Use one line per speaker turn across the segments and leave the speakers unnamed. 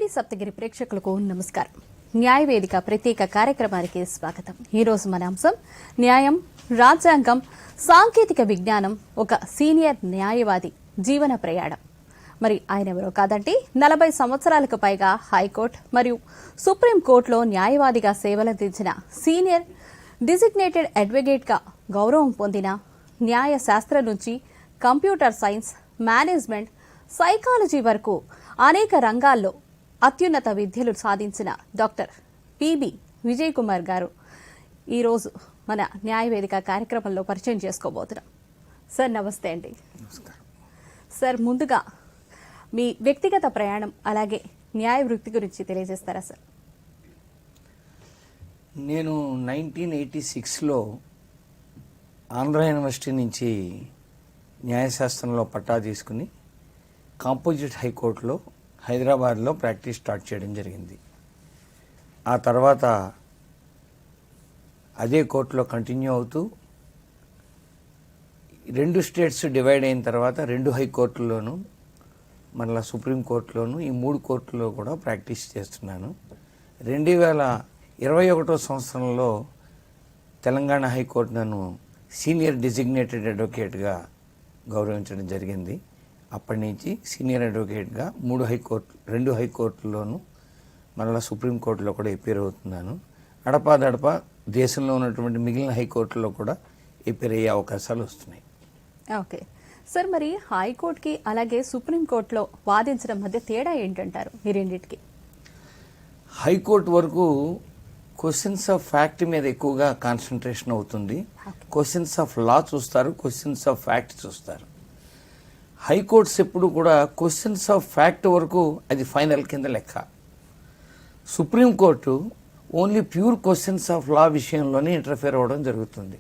TV Saptagiri ప్రేక్షకులకు నమస్కారం. న్యాయవేదిక ప్రత్యేక కార్యక్రమానికి స్వాగతం. ఈ రోజు మన అంశం న్యాయం, రాజ్యాంగం, సాంకేతిక విజ్ఞానం, ఒక సీనియర్ న్యాయవాది జీవన ప్రయాణం. మరి ఆయన ఎవరో కాదంటే 40 సంవత్సరాలకు పైగా హైకోర్టు మరియు సుప్రీంకోర్టులో న్యాయవాదిగా సేవలందించిన సీనియర్ డిజిగ్నేటెడ్ అడ్వకేట్గా గౌరవం పొందిన, న్యాయ శాస్త్రం నుంచి కంప్యూటర్ సైన్స్, మేనేజ్మెంట్, సైకాలజీ వరకు అనేక రంగాల్లో అత్యున్నత విద్యలు సాధించిన డాక్టర్ పిబి విజయ్ కుమార్ గారు ఈరోజు మన న్యాయవేదిక కార్యక్రమంలో పరిచయం చేసుకోబోతున్నాం. సార్ నమస్తే అండి. సార్ ముందుగా మీ వ్యక్తిగత ప్రయాణం అలాగే న్యాయ వృత్తి గురించి తెలియజేస్తారా సార్?
నేను 1986లో ఆంధ్ర యూనివర్సిటీ నుంచి న్యాయశాస్త్రంలో పట్టా తీసుకుని కాంపోజిట్ హైకోర్టులో హైదరాబాద్లో ప్రాక్టీస్ స్టార్ట్ చేయడం జరిగింది. ఆ తర్వాత అదే కోర్టులో కంటిన్యూ అవుతూ 2 స్టేట్స్ డివైడ్ అయిన తర్వాత 2 హైకోర్టుల్లోనూ మళ్ళీ సుప్రీంకోర్టులోను ఈ 3 కోర్టుల్లో కూడా ప్రాక్టీస్ చేస్తున్నాను. 2021 సంవత్సరంలో తెలంగాణ హైకోర్టు నన్ను సీనియర్ డిజిగ్నేటెడ్ అడ్వకేట్గా గౌరవించడం జరిగింది. అప్పటి నుంచి సీనియర్ అడ్వకేట్గా 2 హైకోర్టుల్లోనూ మళ్ళీ సుప్రీంకోర్టులో కూడా ఎపీర్ అవుతున్నాను. అడపాదడప దేశంలో ఉన్నటువంటి మిగిలిన హైకోర్టులో కూడా ఎపీర్ అయ్యే అవకాశాలు వస్తున్నాయి.
ఓకే సార్, మరి హైకోర్టుకి అలాగే సుప్రీంకోర్టులో వాదించడం మధ్య తేడా ఏంటంటారు ఈ రెండింటికి?
హైకోర్టు వరకు క్వశ్చన్స్ ఆఫ్ ఫ్యాక్ట్ మీద ఎక్కువగా కాన్సన్ట్రేషన్ అవుతుంది. క్వశ్చన్స్ ఆఫ్ లా చూస్తారు, క్వశ్చన్స్ ఆఫ్ ఫ్యాక్ట్ చూస్తారు. హైకోర్ట్స్ ఎప్పుడు కూడా క్వశ్చన్స్ ఆఫ్ ఫ్యాక్ట్ వరకు అది ఫైనల్ కింద లెక్క. Supreme court only pure questions of law విషయంలోనే ఇంటర్ఫియర్ అవ్వడం జరుగుతుంది.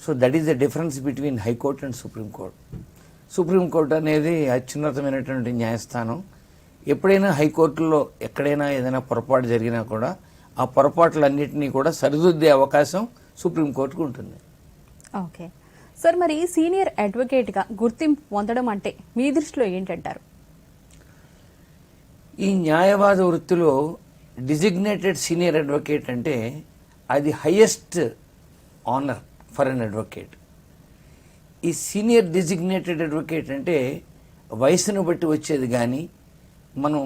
So that is the difference between high court and supreme court. Supreme court అనేది అత్యున్నతమైనటువంటి న్యాయస్థానం. ఎప్పుడైనా హైకోర్టులో ఎక్కడైనా ఏదైనా పొరపాటు జరిగినా కూడా ఆ పొరపాట్లన్నింటినీ కూడా సరిదిద్దే అవకాశం సుప్రీంకోర్టుకు ఉంటుంది.
ఓకే సార్, మరి సీనియర్ అడ్వకేట్గా గుర్తింపు పొందడం అంటే మీ దృష్టిలో ఏంటంటారు?
ఈ న్యాయవాద వృత్తిలో డిజిగ్నేటెడ్ సీనియర్ అడ్వకేట్ అంటే అది highest honour for an advocate. ఈ సీనియర్ డిజిగ్నేటెడ్ అడ్వకేట్ అంటే వయసును బట్టి వచ్చేది కానీ మనం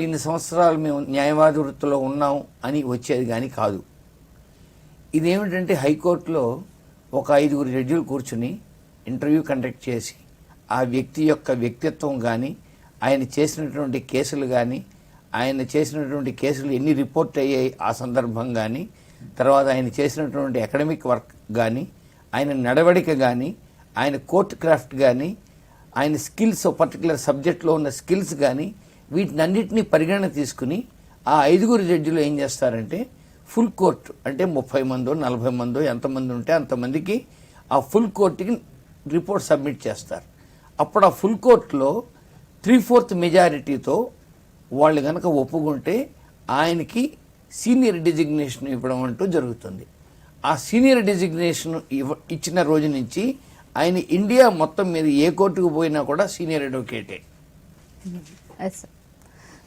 ఇన్ని సంవత్సరాలు మేము న్యాయవాద వృత్తిలో ఉన్నాం అని వచ్చేది కానీ కాదు. ఇదేమిటంటే హైకోర్టులో ఒక 5 జడ్జిలు కూర్చుని ఇంటర్వ్యూ కండక్ట్ చేసి ఆ వ్యక్తి యొక్క వ్యక్తిత్వం కానీ, ఆయన చేసినటువంటి కేసులు కానీ, ఆయన చేసినటువంటి కేసులు ఎన్ని రిపోర్ట్ అయ్యాయి ఆ సందర్భం కానీ, తర్వాత ఆయన చేసినటువంటి అకాడమిక్ వర్క్ కానీ, ఆయన నడవడిక కానీ, ఆయన కోర్ట్ క్రాఫ్ట్ కానీ, ఆయన స్కిల్స్ పర్టికులర్ సబ్జెక్ట్లో ఉన్న స్కిల్స్ కానీ, వీటినన్నింటినీ పరిగణన తీసుకుని ఆ 5 జడ్జిలు ఏం చేస్తారంటే ఫుల్ కోర్టు అంటే 30 మందో 40 మందో ఎంతమంది ఉంటే అంతమందికి ఆ ఫుల్ కోర్టుకి రిపోర్ట్ సబ్మిట్ చేస్తారు. అప్పుడు ఆ ఫుల్ కోర్టులో 3/4 మెజారిటీతో వాళ్ళు కనుక ఒప్పుకుంటే ఆయనకి సీనియర్ డిజిగ్నేషన్ ఇవ్వడం అంటూ జరుగుతుంది. ఆ సీనియర్ డిజిగ్నేషన్ ఇచ్చిన రోజు నుంచి ఆయన ఇండియా మొత్తం మీద ఏ కోర్టుకు పోయినా కూడా సీనియర్ అడ్వకేటే.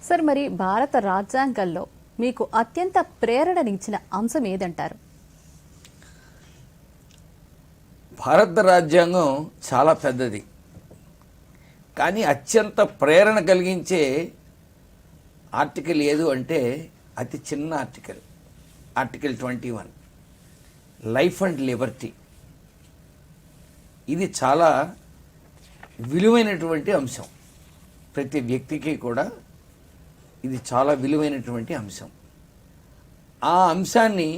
సార్, మరి భారత రాజ్యాంగంలో మీకు అత్యంత ప్రేరణనిచ్చిన అంశం ఏదంటారు?
భారత రాజ్యాంగం చాలా పెద్దది, కానీ అత్యంత ప్రేరణ కలిగించే ఆర్టికల్ ఏదు అంటే అతి చిన్న ఆర్టికల్ 21 లైఫ్ అండ్ లిబర్టీ. ఇది చాలా విలువైనటువంటి అంశం. ప్రతి వ్యక్తికి కూడా ఇది చాలా విలువైనటువంటి అంశం. ఆ అంశాన్ని,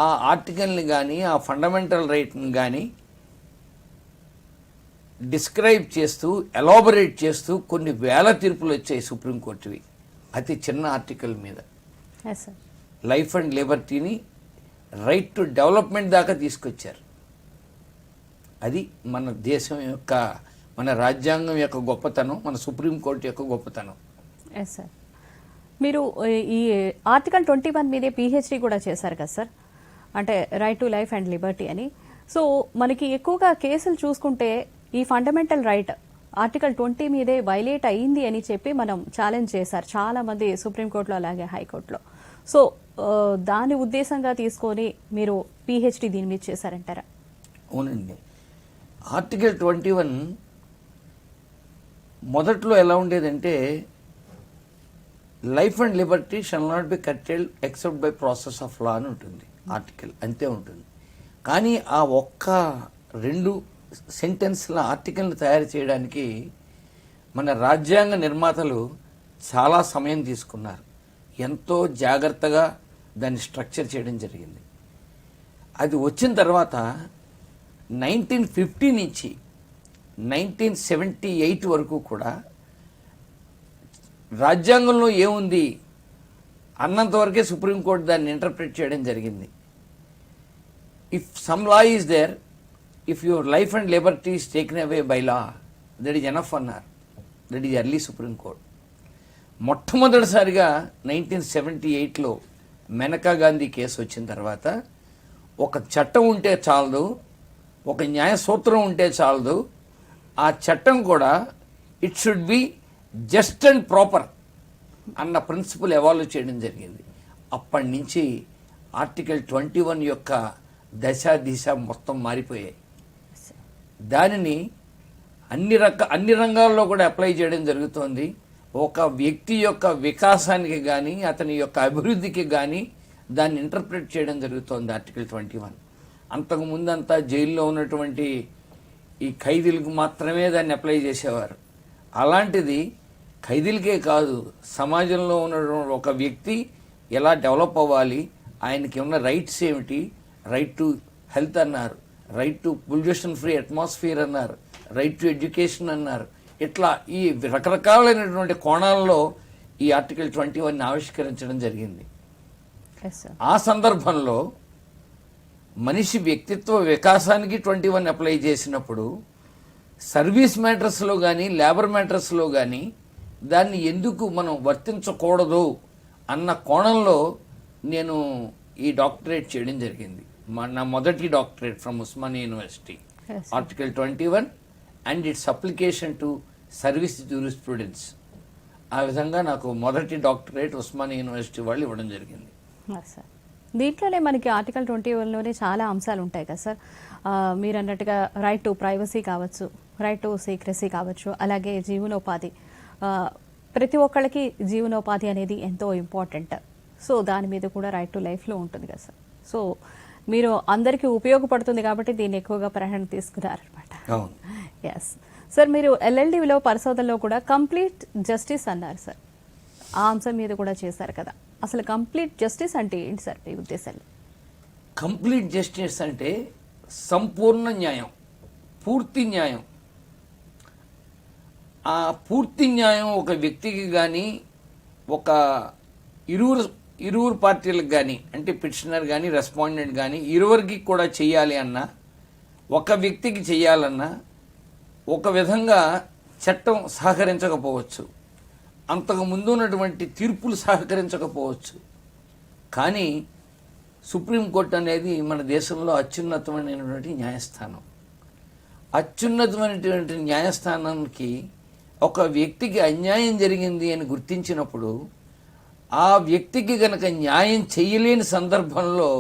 ఆ ఆర్టికల్ని కానీ, ఆ ఫండమెంటల్ రైట్ని కానీ డిస్క్రైబ్ చేస్తూ, ఎలాబొరేట్ చేస్తూ కొన్ని వేల తీర్పులు వచ్చాయి సుప్రీంకోర్టువి అతి చిన్న ఆర్టికల్ మీద. లైఫ్ అండ్ లిబర్టీని రైట్ టు డెవలప్మెంట్ దాకా తీసుకొచ్చారు. అది మన దేశం యొక్క, మన రాజ్యాంగం యొక్క గొప్పతనం, మన సుప్రీంకోర్టు యొక్క గొప్పతనం.
మీరు ఈ ఆర్టికల్ 21 మీదే పిహెచ్డి కూడా చేశారు కదా సార్, అంటే right to life and Liberty అని. సో మనకి ఎక్కువగా కేసులు చూసుకుంటే ఈ ఫండమెంటల్ రైట్ ఆర్టికల్ 20 మీదే వైలేట్ అయింది అని చెప్పి మనం ఛాలెంజ్ చేశారు చాలా మంది సుప్రీంకోర్టులో అలాగే హైకోర్టులో. సో దాని ఉద్దేశంగా తీసుకొని మీరు పిహెచ్డి దీని మీద చేశారంటారా?
అవునండి. ఆర్టికల్ 21 మొదట్లో ఎలా ఉండేదంటే life and liberty shall not be curtailed except by process of law అని ఉంటుంది ఆర్టికల్, అంతే ఉంటుంది. కానీ ఆ ఒక్క 2 సెంటెన్స్ల ఆర్టికల్ని తయారు చేయడానికి మన రాజ్యాంగ నిర్మాతలు చాలా సమయం తీసుకున్నారు. ఎంతో జాగ్రత్తగా దాన్ని స్ట్రక్చర్ చేయడం జరిగింది. అది వచ్చిన తర్వాత 1950 నుంచి 1978 వరకు కూడా రాజ్యాంగంలో ఏముంది అన్నంతవరకే సుప్రీంకోర్టు దాన్ని ఇంటర్ప్రిట్ చేయడం జరిగింది. If some law is there, if your life and liberty is taken away by law, that is enough అన్నారు. That is early supreme court. మొట్టమొదటిసారిగా 1978లో మెనకా గాంధీ కేసు వచ్చిన తర్వాత ఒక చట్టం ఉంటే చాలదు, ఒక న్యాయ సూత్రం ఉంటే చాలదు, ఆ చట్టం కూడా it should be just and proper అన్న ప్రిన్సిపల్ ఎవాల్వ్ చేయడం జరిగింది. అప్పటి నుంచి ఆర్టికల్ 21 యొక్క దశ దిశ మొత్తం మారిపోయాయి. దానిని అన్ని రంగాల్లో కూడా అప్లై చేయడం జరుగుతోంది. ఒక వ్యక్తి యొక్క వికాసానికి కానీ అతని యొక్క అభివృద్ధికి కానీ దాన్ని ఇంటర్ప్రిట్ చేయడం జరుగుతోంది ఆర్టికల్ 21. అంతకుముందంతా జైల్లో ఉన్నటువంటి ఈ ఖైదీలకు మాత్రమే దాన్ని అప్లై చేసేవారు. అలాంటిది ఖైదీలకే కాదు, సమాజంలో ఉన్న ఒక వ్యక్తి ఎలా డెవలప్ అవ్వాలి, ఆయనకి ఉన్న రైట్స్ ఏమిటి, రైట్ టు హెల్త్ అన్నారు, right to pollution free atmosphere అన్నారు, రైట్ టు ఎడ్యుకేషన్ అన్నారు. ఇట్లా ఈ రకరకాలైనటువంటి కోణాల్లో ఈ ఆర్టికల్ 21 ఆవిష్కరించడం జరిగింది. ఆ సందర్భంలో మనిషి వ్యక్తిత్వ వికాసానికి 21 అప్లై చేసినప్పుడు సర్వీస్ మ్యాటర్స్లో కానీ లేబర్ మ్యాటర్స్లో కానీ దాన్ని ఎందుకు మనం వర్తించకూడదు అన్న కోణంలో నేను ఈ డాక్టరేట్ చేయడం జరిగింది. నా మొదటి doctorate from Osmania university, article 21 and it's application to service jurisprudence. ఆ విధంగా నాకు మొదటి డాక్టరేట్ ఉస్మానియా యూనివర్సిటీ వాళ్ళు ఇవ్వడం జరిగింది.
సార్, దీంట్లోనే మనకి ఆర్టికల్ 21లోనే చాలా అంశాలు ఉంటాయి కదా సార్. మీరు అన్నట్టుగా రైట్ టు ప్రైవసీ కావచ్చు, రైట్ టు సీక్రసీ కావచ్చు, అలాగే జీవనోపాధి. ప్రతి ఒక్కళ్ళకి జీవనోపాధి అనేది ఎంతో ఇంపార్టెంట్. సో దాని మీద కూడా రైట్ టు లైఫ్లో ఉంటుంది కదా సార్. సో మీరు అందరికీ ఉపయోగపడుతుంది కాబట్టి దీన్ని ఎక్కువగా ప్రాధాన్యత తీసుకున్నారనమాట. ఎస్ సార్, మీరు ఎల్ఎల్డిలో పరిశోధనలో కూడా కంప్లీట్ జస్టిస్ అన్నారు సార్. ఆ అంశం మీద కూడా చేశారు కదా. అసలు కంప్లీట్ జస్టిస్ అంటే ఏంటి సార్ మీ ఉద్దేశాలు?
కంప్లీట్ జస్టిస్ అంటే సంపూర్ణ న్యాయం, పూర్తి న్యాయం. ఆ పూర్తి న్యాయం ఒక వ్యక్తికి కానీ ఒక ఇరువురు పార్టీలకు కానీ, అంటే పిటిషనర్ కానీ రెస్పాండెంట్ కానీ ఇరువురికి కూడా చేయాలి అన్నా, ఒక వ్యక్తికి చేయాలన్నా ఒక విధంగా చట్టం సహకరించకపోవచ్చు, అంతకు ముందు ఉన్నటువంటి తీర్పులు సహకరించకపోవచ్చు. కానీ సుప్రీంకోర్టు అనేది మన దేశంలో అత్యున్నతమైనటువంటి న్యాయస్థానం. అత్యున్నతమైనటువంటి న్యాయస్థానానికి ఒక వ్యక్తికి అన్యాయం జరిగింది అని గుర్తించినప్పుడు ఆ వ్యక్తికి గనక న్యాయం చేయలేని సందర్భంలో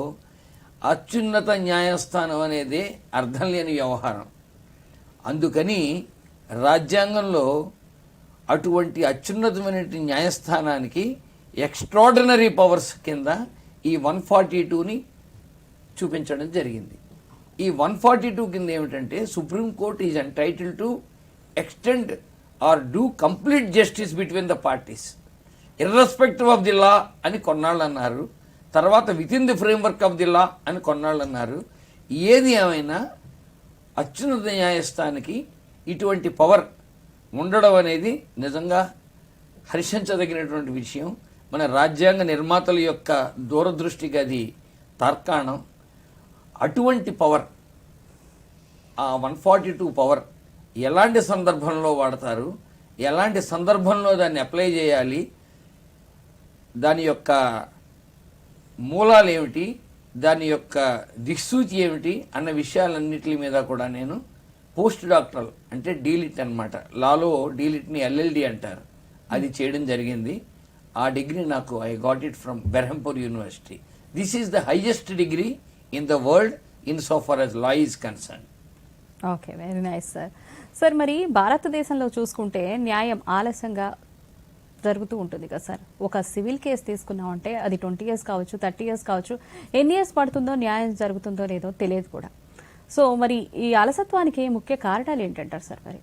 అత్యున్నత న్యాయస్థానం అనేది అర్థం లేని వ్యవహారం. అందుకని రాజ్యాంగంలో అటువంటి అత్యున్నతమైన న్యాయస్థానానికి ఎక్స్ట్రాడినరీ పవర్స్ కింద ఈ 142ని చూపించడం జరిగింది. ఈ 142 కింద ఏమిటంటే Supreme Court is entitled to extend or do complete justice between the parties irrespective of the law అని కొన్నాళ్ళు అన్నారు. తర్వాత within the framework of the law అని కొన్నాళ్ళు అన్నారు. ఏది ఏమైనా అత్యున్నత న్యాయస్థానానికి ఇటువంటి పవర్ ఉండడం అనేది నిజంగా హర్షించదగినటువంటి విషయం. మన రాజ్యాంగ నిర్మాతల యొక్క దూరదృష్టికి అది తార్కాణం. అటువంటి పవర్, ఆ 142 పవర్ ఎలాంటి సందర్భంలో వాడతారు, ఎలాంటి సందర్భంలో దాన్ని అప్లై చేయాలి, దాని యొక్క మూలాలు ఏమిటి, దాని యొక్క దిక్సూచి ఏమిటి అన్న విషయాలన్నిటి మీద కూడా నేను పోస్ట్ డాక్టరల్ అంటే డీలిట్ అన్నమాట. లాలో డీలిట్ని ఎల్ఎల్డి అంటారు, అది చేయడం జరిగింది. ఆ డిగ్రీ నాకు I got it from Berhampur University. This is the highest degree in the world in so far as law is concern.
Okay, very nice sir. Sir, మరి భారతదేశంలో చూసుకుంటే న్యాయం ఆలస్యంగా జరుగుతూ ఉంటుంది కదా సార్. ఒక సివిల్ కేసు తీసుకున్నామంటే అది 20 years కావచ్చు, 30 years కావచ్చు, ఎన్ని ఇయర్స్ పడుతుందో న్యాయం జరుగుతుందో లేదో తెలియదు కూడా. సో మరి ఈ అలసత్వానికి ముఖ్య కారణాలు ఏంటంటారు సార్? మరి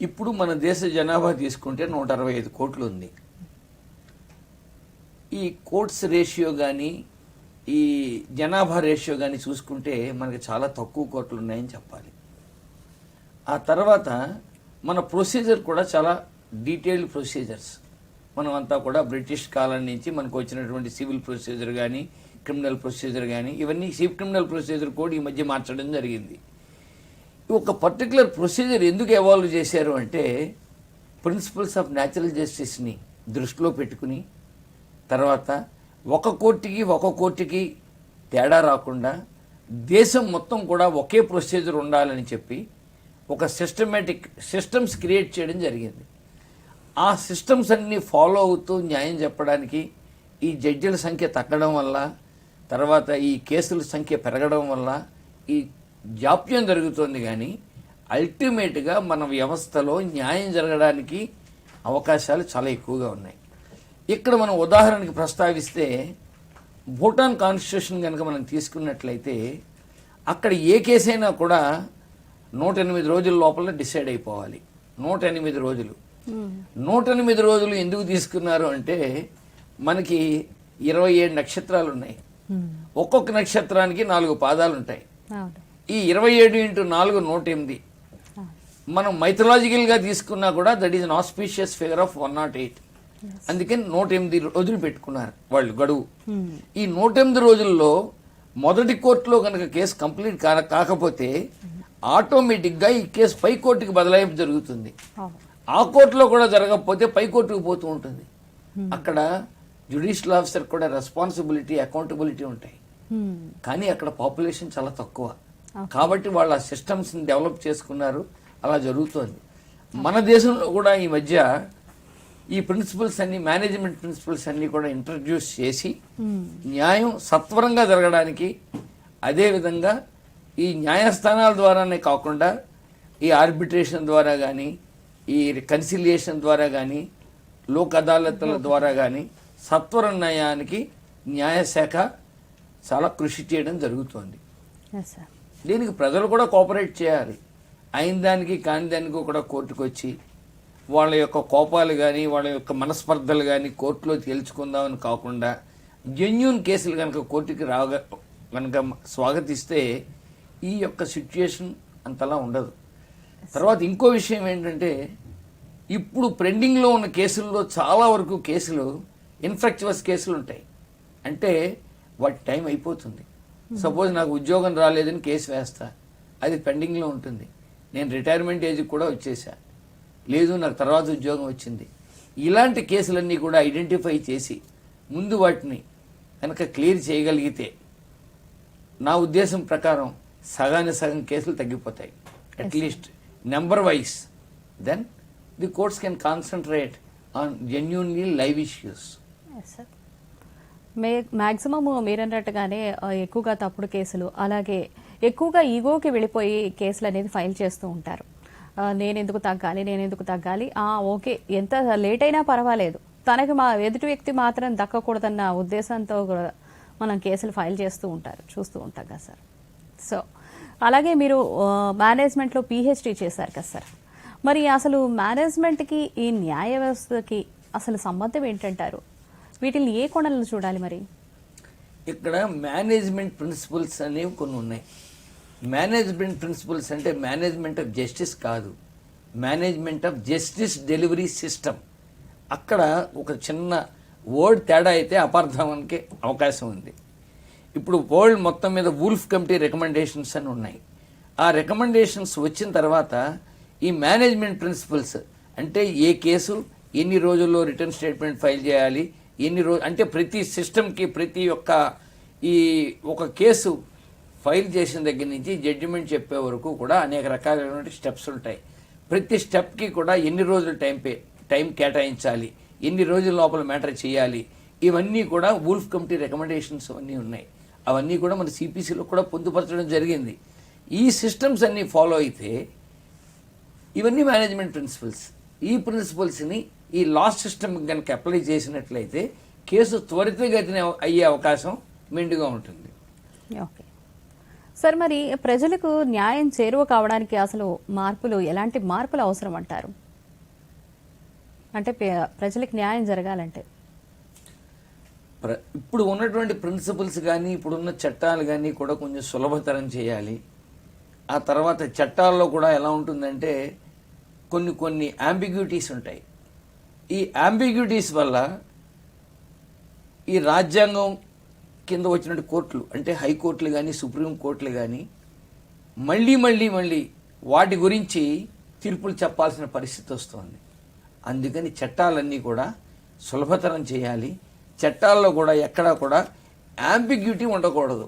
ఇప్పుడు మన దేశ జనాభా తీసుకుంటే 165 కోట్లు ఉంది. ఈ కోర్ట్స్ రేషియో కానీ ఈ జనాభా రేషియో కానీ చూసుకుంటే మనకి చాలా తక్కువ కోట్లు ఉన్నాయని చెప్పాలి. ఆ తర్వాత మన ప్రొసీజర్ కూడా చాలా డీటెయిల్డ్ ప్రొసీజర్స్. మనం అంతా కూడా బ్రిటిష్ కాలం నుంచి మనకు వచ్చినటువంటి సివిల్ ప్రొసీజర్ కానీ క్రిమినల్ ప్రొసీజర్ కానీ ఇవన్నీ సివిల్ క్రిమినల్ ప్రొసీజర్ కూడా ఈ మధ్య మార్చడం జరిగింది. ఒక పర్టికులర్ ప్రొసీజర్ ఎందుకు ఎవాల్వ్ చేశారు అంటే ప్రిన్సిపల్స్ ఆఫ్ న్యాచురల్ జస్టిస్ని దృష్టిలో పెట్టుకుని, తర్వాత ఒక కోర్టుకి తేడా రాకుండా దేశం మొత్తం కూడా ఒకే ప్రొసీజర్ ఉండాలని చెప్పి ఒక సిస్టమ్స్ క్రియేట్ చేయడం జరిగింది. ఆ సిస్టమ్స్ అన్ని ఫాలో అవుతూ న్యాయం చెప్పడానికి ఈ జడ్జిల సంఖ్య తగ్గడం వల్ల, తర్వాత ఈ కేసుల సంఖ్య పెరగడం వల్ల ఈ జాప్యం జరుగుతుంది. కానీ అల్టిమేట్గా మన వ్యవస్థలో న్యాయం జరగడానికి అవకాశాలు చాలా ఎక్కువగా ఉన్నాయి. ఇక్కడ మనం ఉదాహరణకి ప్రస్తావిస్తే భూటాన్ కాన్స్టిట్యూషన్ కనుక మనం తీసుకున్నట్లయితే అక్కడ ఏ కేసైనా కూడా 108 రోజుల లోపల డిసైడ్ అయిపోవాలి. 108 రోజులు. 108 రోజులు ఎందుకు తీసుకున్నారు అంటే మనకి 27 నక్షత్రాలు ఉన్నాయి. ఒక్కొక్క నక్షత్రానికి 4 పాదాలు ఉంటాయి. ఈ 27 × 4 108. మనం మైథలాజికల్గా తీసుకున్నా కూడా that is an auspicious figure of 108. అందుకని 108 రోజులు పెట్టుకున్నారు వాళ్ళు గడువు. ఈ 108 రోజుల్లో మొదటి కోర్టులో కనుక కేసు కంప్లీట్ కాకపోతే ఆటోమేటిక్గా ఈ కేసు పై కోర్టుకి బదలాయింపు జరుగుతుంది. ఆ కోర్టులో కూడా జరగకపోతే పై కోర్టుకు పోతూ ఉంటుంది. అక్కడ జ్యుడిషియల్ ఆఫీసర్ కూడా రెస్పాన్సిబిలిటీ, అకౌంటబిలిటీ ఉంటాయి. కానీ అక్కడ పాపులేషన్ చాలా తక్కువ కాబట్టి వాళ్ళ సిస్టమ్స్ని డెవలప్ చేసుకున్నారు. అలా జరుగుతోంది. మన దేశంలో కూడా ఈ మధ్య ఈ ప్రిన్సిపల్స్ అన్ని, మేనేజ్మెంట్ ప్రిన్సిపల్స్ అన్ని కూడా ఇంట్రడ్యూస్ చేసి న్యాయం సత్వరంగా జరగడానికి, అదేవిధంగా ఈ న్యాయస్థానాల ద్వారానే కాకుండా ఈ ఆర్బిట్రేషన్ ద్వారా కానీ, ఈ కన్సిలియేషన్ ద్వారా కానీ, లోక్ అదాలత్ల ద్వారా కానీ సత్వర న్యాయానికి న్యాయశాఖ చాలా కృషి చేయడం జరుగుతోంది. దీనికి ప్రజలు కూడా కోఆపరేట్ చేయాలి. అయిన దానికి కాని దానికి కూడా కోర్టుకు వచ్చి వాళ్ళ యొక్క కోపాలు కానీ వాళ్ళ యొక్క మనస్పర్ధలు కానీ కోర్టులో తేల్చుకుందామని కాకుండా జెన్యూన్ కేసులు కనుక కోర్టుకి కనుక స్వాగతిస్తే ఈ యొక్క సిచ్యుయేషన్ అంతలా ఉండదు. తర్వాత ఇంకో విషయం ఏంటంటే ఇప్పుడు పెండింగ్లో ఉన్న కేసుల్లో చాలా వరకు కేసులు ఇన్ఫ్రాక్చువస్ కేసులు ఉంటాయి. అంటే వాటి టైం అయిపోతుంది. సపోజ్ నాకు ఉద్యోగం రాలేదని కేసు వేస్తా, అది పెండింగ్లో ఉంటుంది. నేను రిటైర్మెంట్ ఏజ్కి కూడా వచ్చేసా, లేదు నాకు తర్వాత ఉద్యోగం వచ్చింది. ఇలాంటి కేసులన్నీ కూడా ఐడెంటిఫై చేసి ముందు వాటిని కనుక క్లియర్ చేయగలిగితే నా ఉద్దేశం ప్రకారం సగం కేసులు తగ్గిపోతాయి. At least number wise. Then the courts can concentrate on genuinely live issues.
Maximum మీరన్నట్టుగానే ఎక్కువగా తప్పుడు కేసులు, అలాగే ఎక్కువగా ఈగోకి వెళ్ళిపోయి కేసులు అనేది ఫైల్ చేస్తూ ఉంటారు. నేనెందుకు తగ్గాలి, ఓకే ఎంత లేట్ అయినా పర్వాలేదు, తనకి మా ఎదుటి వ్యక్తి మాత్రం దక్కకూడదన్న ఉద్దేశంతో మనం కేసులు ఫైల్ చేస్తూ ఉంటారు, చూస్తూ ఉంటాం కదా సార్. సో అలాగే మీరు మేనేజ్మెంట్లో పిహెచ్డి చేశారు కదా సార్. మరి అసలు మేనేజ్మెంట్కి ఈ న్యాయ వ్యవస్థకి అసలు సంబంధం ఏంటంటారు? వీటిని ఏ కోణంలో చూడాలి? మరి
ఇక్కడ మేనేజ్మెంట్ ప్రిన్సిపల్స్ అనేవి కొన్ని ఉన్నాయి. మేనేజ్మెంట్ ప్రిన్సిపల్స్ అంటే మేనేజ్మెంట్ ఆఫ్ జస్టిస్ కాదు, management of justice delivery system. అక్కడ ఒక చిన్న వర్డ్ తేడా అయితే అపార్థానికి అవకాశం ఉంది. ఇప్పుడు వరల్డ్ మొత్తం మీద వూల్ఫ్ కమిటీ రికమెండేషన్స్ అని ఉన్నాయి. ఆ రికమెండేషన్స్ వచ్చిన తర్వాత ఈ మేనేజ్మెంట్ ప్రిన్సిపల్స్ అంటే ఏ కేసు ఎన్ని రోజుల్లో రిటర్న్ స్టేట్మెంట్ ఫైల్ చేయాలి, ఎన్ని రోజు అంటే ప్రతి సిస్టమ్కి ప్రతి ఒక్క ఈ ఒక కేసు ఫైల్ చేసిన దగ్గర నుంచి జడ్జిమెంట్ చెప్పే వరకు కూడా అనేక రకాలైనటువంటి స్టెప్స్ ఉంటాయి. ప్రతి స్టెప్కి కూడా ఎన్ని రోజులు టైం కేటాయించాలి, ఎన్ని రోజుల లోపల మ్యాటర్ చేయాలి, ఇవన్నీ కూడా వూల్ఫ్ కమిటీ రికమెండేషన్స్ అన్నీ ఉన్నాయి. అవన్నీ కూడా మన సిపిసిలో కూడా పొందుపరచడం జరిగింది. ఈ సిస్టమ్స్ అన్నీ ఫాలో అయితే ఇవన్నీ మేనేజ్మెంట్ ప్రిన్సిపల్స్. ఈ ప్రిన్సిపల్స్ని ఈ లా సిస్టమ్ కనుక అప్లై చేసినట్లయితే కేసు త్వరితగతిన అయ్యే అవకాశం మెండుగా ఉంటుంది.
ఓకే సార్, మరి ప్రజలకు న్యాయం చేరువ కావడానికి అసలు ఎలాంటి మార్పులు అవసరం అంటారు? అంటే ప్రజలకు న్యాయం జరగాలంటే
ఇప్పుడు ఉన్నటువంటి ప్రిన్సిపల్స్ కానీ ఇప్పుడున్న చట్టాలు కానీ కూడా కొంచెం సులభతరం చేయాలి. ఆ తర్వాత చట్టాల్లో కూడా ఎలా ఉంటుందంటే కొన్ని అంబిగ్యూటీస్ ఉంటాయి. ఈ అంబిగ్యూటీస్ వల్ల ఈ రాజ్యాంగం కింద వచ్చినట్టు కోర్టులు అంటే హైకోర్టులు కానీ సుప్రీం కోర్టులు కానీ మళ్ళీ వాటి గురించి తీర్పులు చెప్పాల్సిన పరిస్థితి వస్తుంది. అందుకని చట్టాలన్నీ కూడా సులభతరం చేయాలి. చట్టాల్లో కూడా ఎక్కడా కూడా అంబిగ్యూటీ ఉండకూడదు.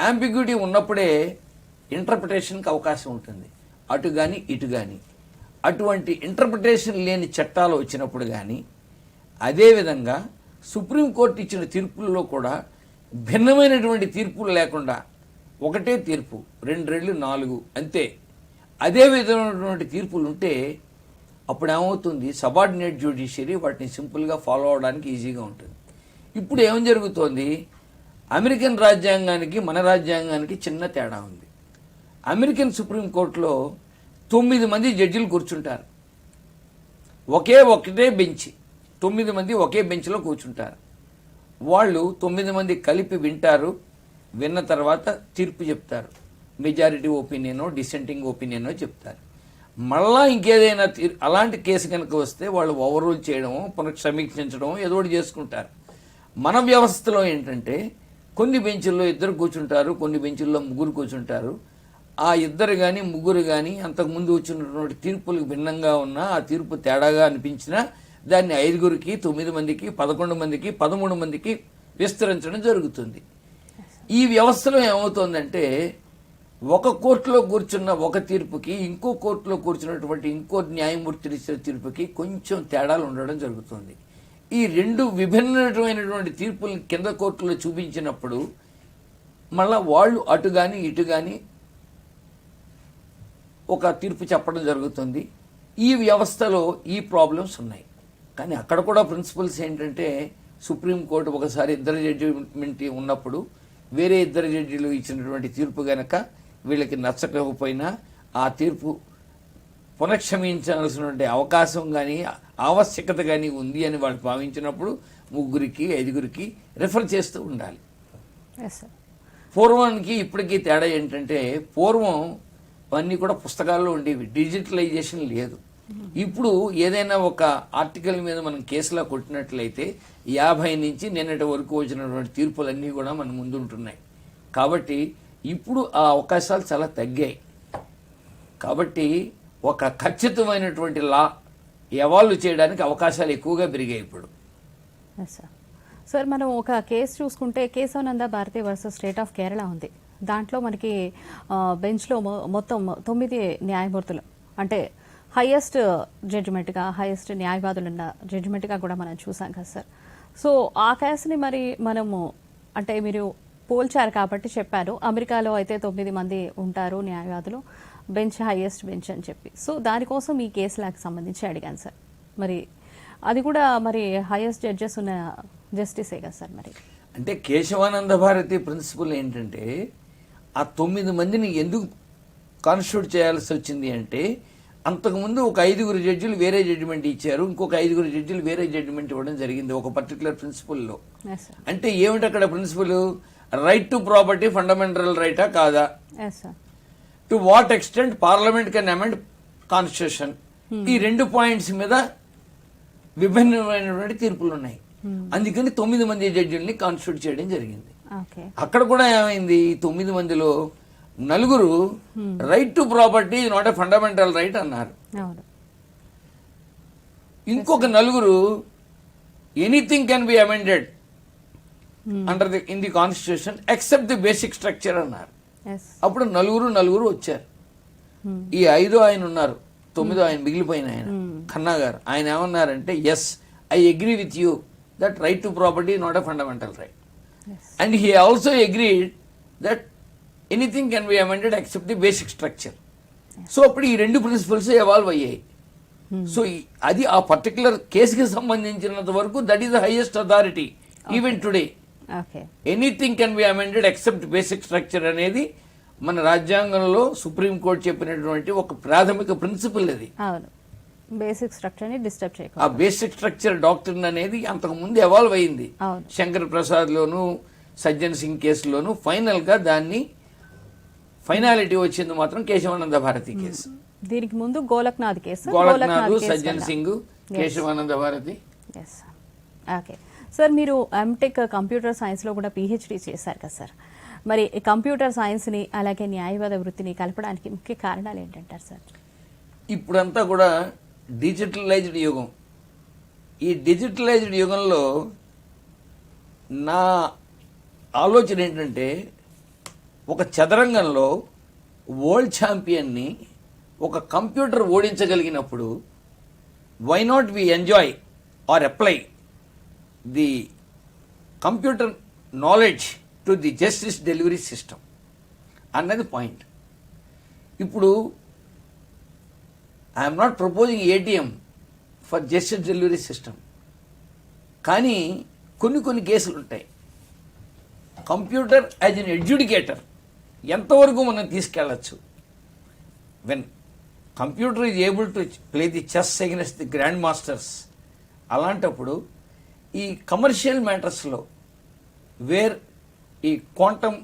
అంబిగ్యూటీ ఉన్నప్పుడే ఇంటర్ప్రిటేషన్కి అవకాశం ఉంటుంది, అటు కానీ ఇటు కానీ. అటువంటి ఇంటర్ప్రిటేషన్ లేని చట్టాలు వచ్చినప్పుడు కానీ, అదేవిధంగా సుప్రీంకోర్టు ఇచ్చిన తీర్పుల్లో కూడా భిన్నమైనటువంటి తీర్పులు లేకుండా ఒకటే తీర్పు 2 రెళ్ళు 4 అంతే అదే విధమైనటువంటి తీర్పులు ఉంటే అప్పుడు ఏమవుతుంది, సబార్డినేట్ జ్యుడిషియరీ వాటిని సింపుల్గా ఫాలో అవడానికి ఈజీగా ఉంటుంది. ఇప్పుడు ఏం జరుగుతోంది, అమెరికన్ రాజ్యాంగానికి మన రాజ్యాంగానికి చిన్న తేడా ఉంది. అమెరికన్ సుప్రీంకోర్టులో 9 మంది జడ్జిలు కూర్చుంటారు. ఒకటే బెంచ్, 9 మంది ఒకే బెంచ్లో కూర్చుంటారు. వాళ్ళు 9 మంది కలిపి వింటారు. విన్న తర్వాత తీర్పు చెప్తారు. మెజారిటీ ఒపీనియనో డిసెంటింగ్ ఒపీనియనో చెప్తారు. మళ్ళా ఇంకేదైనా అలాంటి కేసు కనుక వస్తే వాళ్ళు ఓవర్రూల్ చేయడమో పునఃసమీక్షించడమో ఏదో ఒకటి చేసుకుంటారు. మన వ్యవస్థలో ఏంటంటే కొన్ని బెంచుల్లో 2 కూర్చుంటారు, కొన్ని బెంచుల్లో 3 కూర్చుంటారు. ఆ 2 కానీ 3 కానీ అంతకుముందు వచ్చినటువంటి తీర్పులకు భిన్నంగా ఉన్నా, ఆ తీర్పు తేడాగా అనిపించినా దాన్ని 5గురికి 9 మందికి 11 మందికి 13 మందికి విస్తరించడం జరుగుతుంది. ఈ వ్యవస్థలో ఏమవుతోందంటే ఒక కోర్టులో కూర్చున్న ఒక తీర్పుకి ఇంకో కోర్టులో కూర్చున్నటువంటి ఇంకో న్యాయమూర్తులు ఇచ్చిన తీర్పుకి కొంచెం తేడాలు ఉండడం జరుగుతుంది. ఈ 2 విభిన్నమైనటువంటి తీర్పులు కింద కోర్టులో చూపించినప్పుడు మళ్ళా వాళ్ళు అటు కానీ ఇటు కానీ ఒక తీర్పు చెప్పడం జరుగుతుంది. ఈ వ్యవస్థలో ఈ ప్రాబ్లమ్స్ ఉన్నాయి. కానీ అక్కడ కూడా ప్రిన్సిపల్స్ ఏంటంటే సుప్రీంకోర్టు ఒకసారి 2 జడ్జిమెంట్ ఉన్నప్పుడు వేరే 2 జడ్జిలు ఇచ్చినటువంటి తీర్పు గనక వీళ్ళకి నచ్చకపోయినా ఆ తీర్పు పునఃక్షమించాల్సినటువంటి అవకాశం కానీ ఆవశ్యకత కానీ ఉంది అని వాళ్ళు భావించినప్పుడు 3గురికి 5గురికి రిఫర్ చేస్తూ ఉండాలి. పూర్వానికి ఇప్పటికీ తేడా ఏంటంటే పూర్వం అన్నీ కూడా పుస్తకాల్లో ఉండేవి, డిజిటలైజేషన్ లేదు. ఇప్పుడు ఏదైనా ఒక ఆర్టికల్ మీద మనం కేసులా కొట్టినట్లయితే 50 నుంచి నిన్నటి వరకు వచ్చినటువంటి తీర్పులన్నీ కూడా మన ముందు ఉంటున్నాయి. కాబట్టి ఇప్పుడు ఆ అవకాశాలు చాలా తగ్గాయి. కాబట్టి ఒక ఖచ్చితమైనటువంటి లా ఎవాల్వ్ చేయడానికి అవకాశాలు ఎక్కువగా పెరిగాయి ఇప్పుడు.
సార్, మనం ఒక కేసు చూసుకుంటే Keshavananda Bharati versus state of Kerala ఉంది. దాంట్లో మనకి బెంచ్లో మొత్తం 9 న్యాయమూర్తులు అంటే హైయెస్ట్ జడ్జిమెంట్గా హైయెస్ట్ న్యాయవాదులు ఉన్న జడ్జిమెంట్గా కూడా మనం చూసాం కదా సార్. సో ఆ కేసుని మరి మనము అంటే మీరు పోల్చారు కాబట్టి చెప్పారు, అమెరికాలో అయితే 9 మంది ఉంటారు న్యాయవాదులు, బెంచ్ హైయెస్ట్ బెంచ్ అని చెప్పి. సో దానికోసం ఈ కేసులకు సంబంధించి అడిగాను సార్. మరి అది కూడా మరి హైయెస్ట్ జడ్జెస్ ఉన్న జస్టిసే కదా సార్. మరి
అంటే కేశవానంద భారతి ప్రిన్సిపల్ ఏంటంటే ఆ 9 మందిని ఎందుకు కాన్స్టిట్యూట్ చేయాల్సి వచ్చింది అంటే అంతకుముందు ఒక 5గురు జడ్జిలు వేరే జడ్జిమెంట్ ఇచ్చారు, ఇంకొక 5గురు జడ్జిలు వేరే జడ్జిమెంట్ ఇవ్వడం జరిగింది ఒక పర్టికులర్ ప్రిన్సిపల్లో. అంటే ఏమిటి అక్కడ principle, right to property fundamental రైటా కాదా, to what extent parliament can amend constitution, ఈ 2 పాయింట్స్ మీద విభిన్నమైనటువంటి తీర్పులు ఉన్నాయి. అందుకని 9 మంది జడ్జిల్ని కాన్స్టిట్యూట్ చేయడం జరిగింది. అక్కడ కూడా ఏమైంది, 9 మందిలో 4 right to property not a fundamental right అన్నారు. ఇంకొక 4 anything can be amended under in the constitution except the basic structure అన్నారు.
ఎస్
అప్పుడు నలుగురు వచ్చారు. ఈ 5 ఆయన ఉన్నారు, 9 ఆయన మిగిలిపోయిన ఆయన ఖన్నా గారు. ఆయన ఏమన్నారంటే, yes I agree with you that right to property not a fundamental right. And he also agreed that anything can be amended except the basic structure. So అప్పుడు ఈ 2 ప్రిన్సిపల్స్ ఎవాల్వ్ అయ్యాయి. సో అది ఆ పర్టికులర్ కేసుకి సంబంధించినంత వరకు that is the highest authority even today.
Okay
anything can be amended except basic structure అనేది మన రాజ్యాంగంలో సుప్రీంకోర్టు చెప్పినటువంటి ఒక ప్రాథమిక ప్రిన్సిపల్. అది
అవును, బేసిక్ స్ట్రక్చర్ ని డిస్టర్బ్
ఆ
చేయకూడదు.
బేసిక్ స్ట్రక్చర్ డాక్టరీన్ అనేది అంతకు ముందు ఎవాల్వ్ అయింది.
అవును.
శంకర్ ప్రసాద్ లోను సజ్జన్ సింగ్ కేసులోను ఫైనల్ గా దాన్ని ఫైనాలిటీ వచ్చింది మాత్రం కేశవానంద భారతి కేసు.
దీనికి ముందు గోలక్నాథ్ కేసు,
గోలక్నాథ్,
కేసు
సజ్జన్
వల్ల.
Singh, Keshavananda Bharati.
Yes okay sir, మీరు ఎంటెక్ కంప్యూటర్ సైన్స్లో కూడా పిహెచ్డి చేశారు కదా సార్. మరి కంప్యూటర్ సైన్స్ని అలాగే న్యాయవాద వృత్తిని కలపడానికి ముఖ్య కారణాలు ఏంటంటారు సార్?
ఇప్పుడంతా కూడా డిజిటలైజ్డ్ యుగం. ఈ డిజిటలైజ్డ్ యుగంలో నా ఆలోచన ఏంటంటే, ఒక చదరంగంలో వరల్డ్ ఛాంపియన్ని ఒక కంప్యూటర్ ఓడించగలిగినప్పుడు why not we enjoy or apply the computer knowledge to the justice delivery system అన్నది పాయింట్. ఇప్పుడు I'm not proposing ATM for justice delivery system, కానీ కొన్ని కేసులు ఉంటాయి. కంప్యూటర్ యాజ్ ఎన్ ఎడ్యుడికేటర్ ఎంతవరకు మనం తీసుకెళ్ళచ్చు? When computer is able to play the chess against the grandmasters, అలాంటప్పుడు ఈ కమర్షియల్ మ్యాటర్స్లో వేర్ ఈ క్వాంటమ్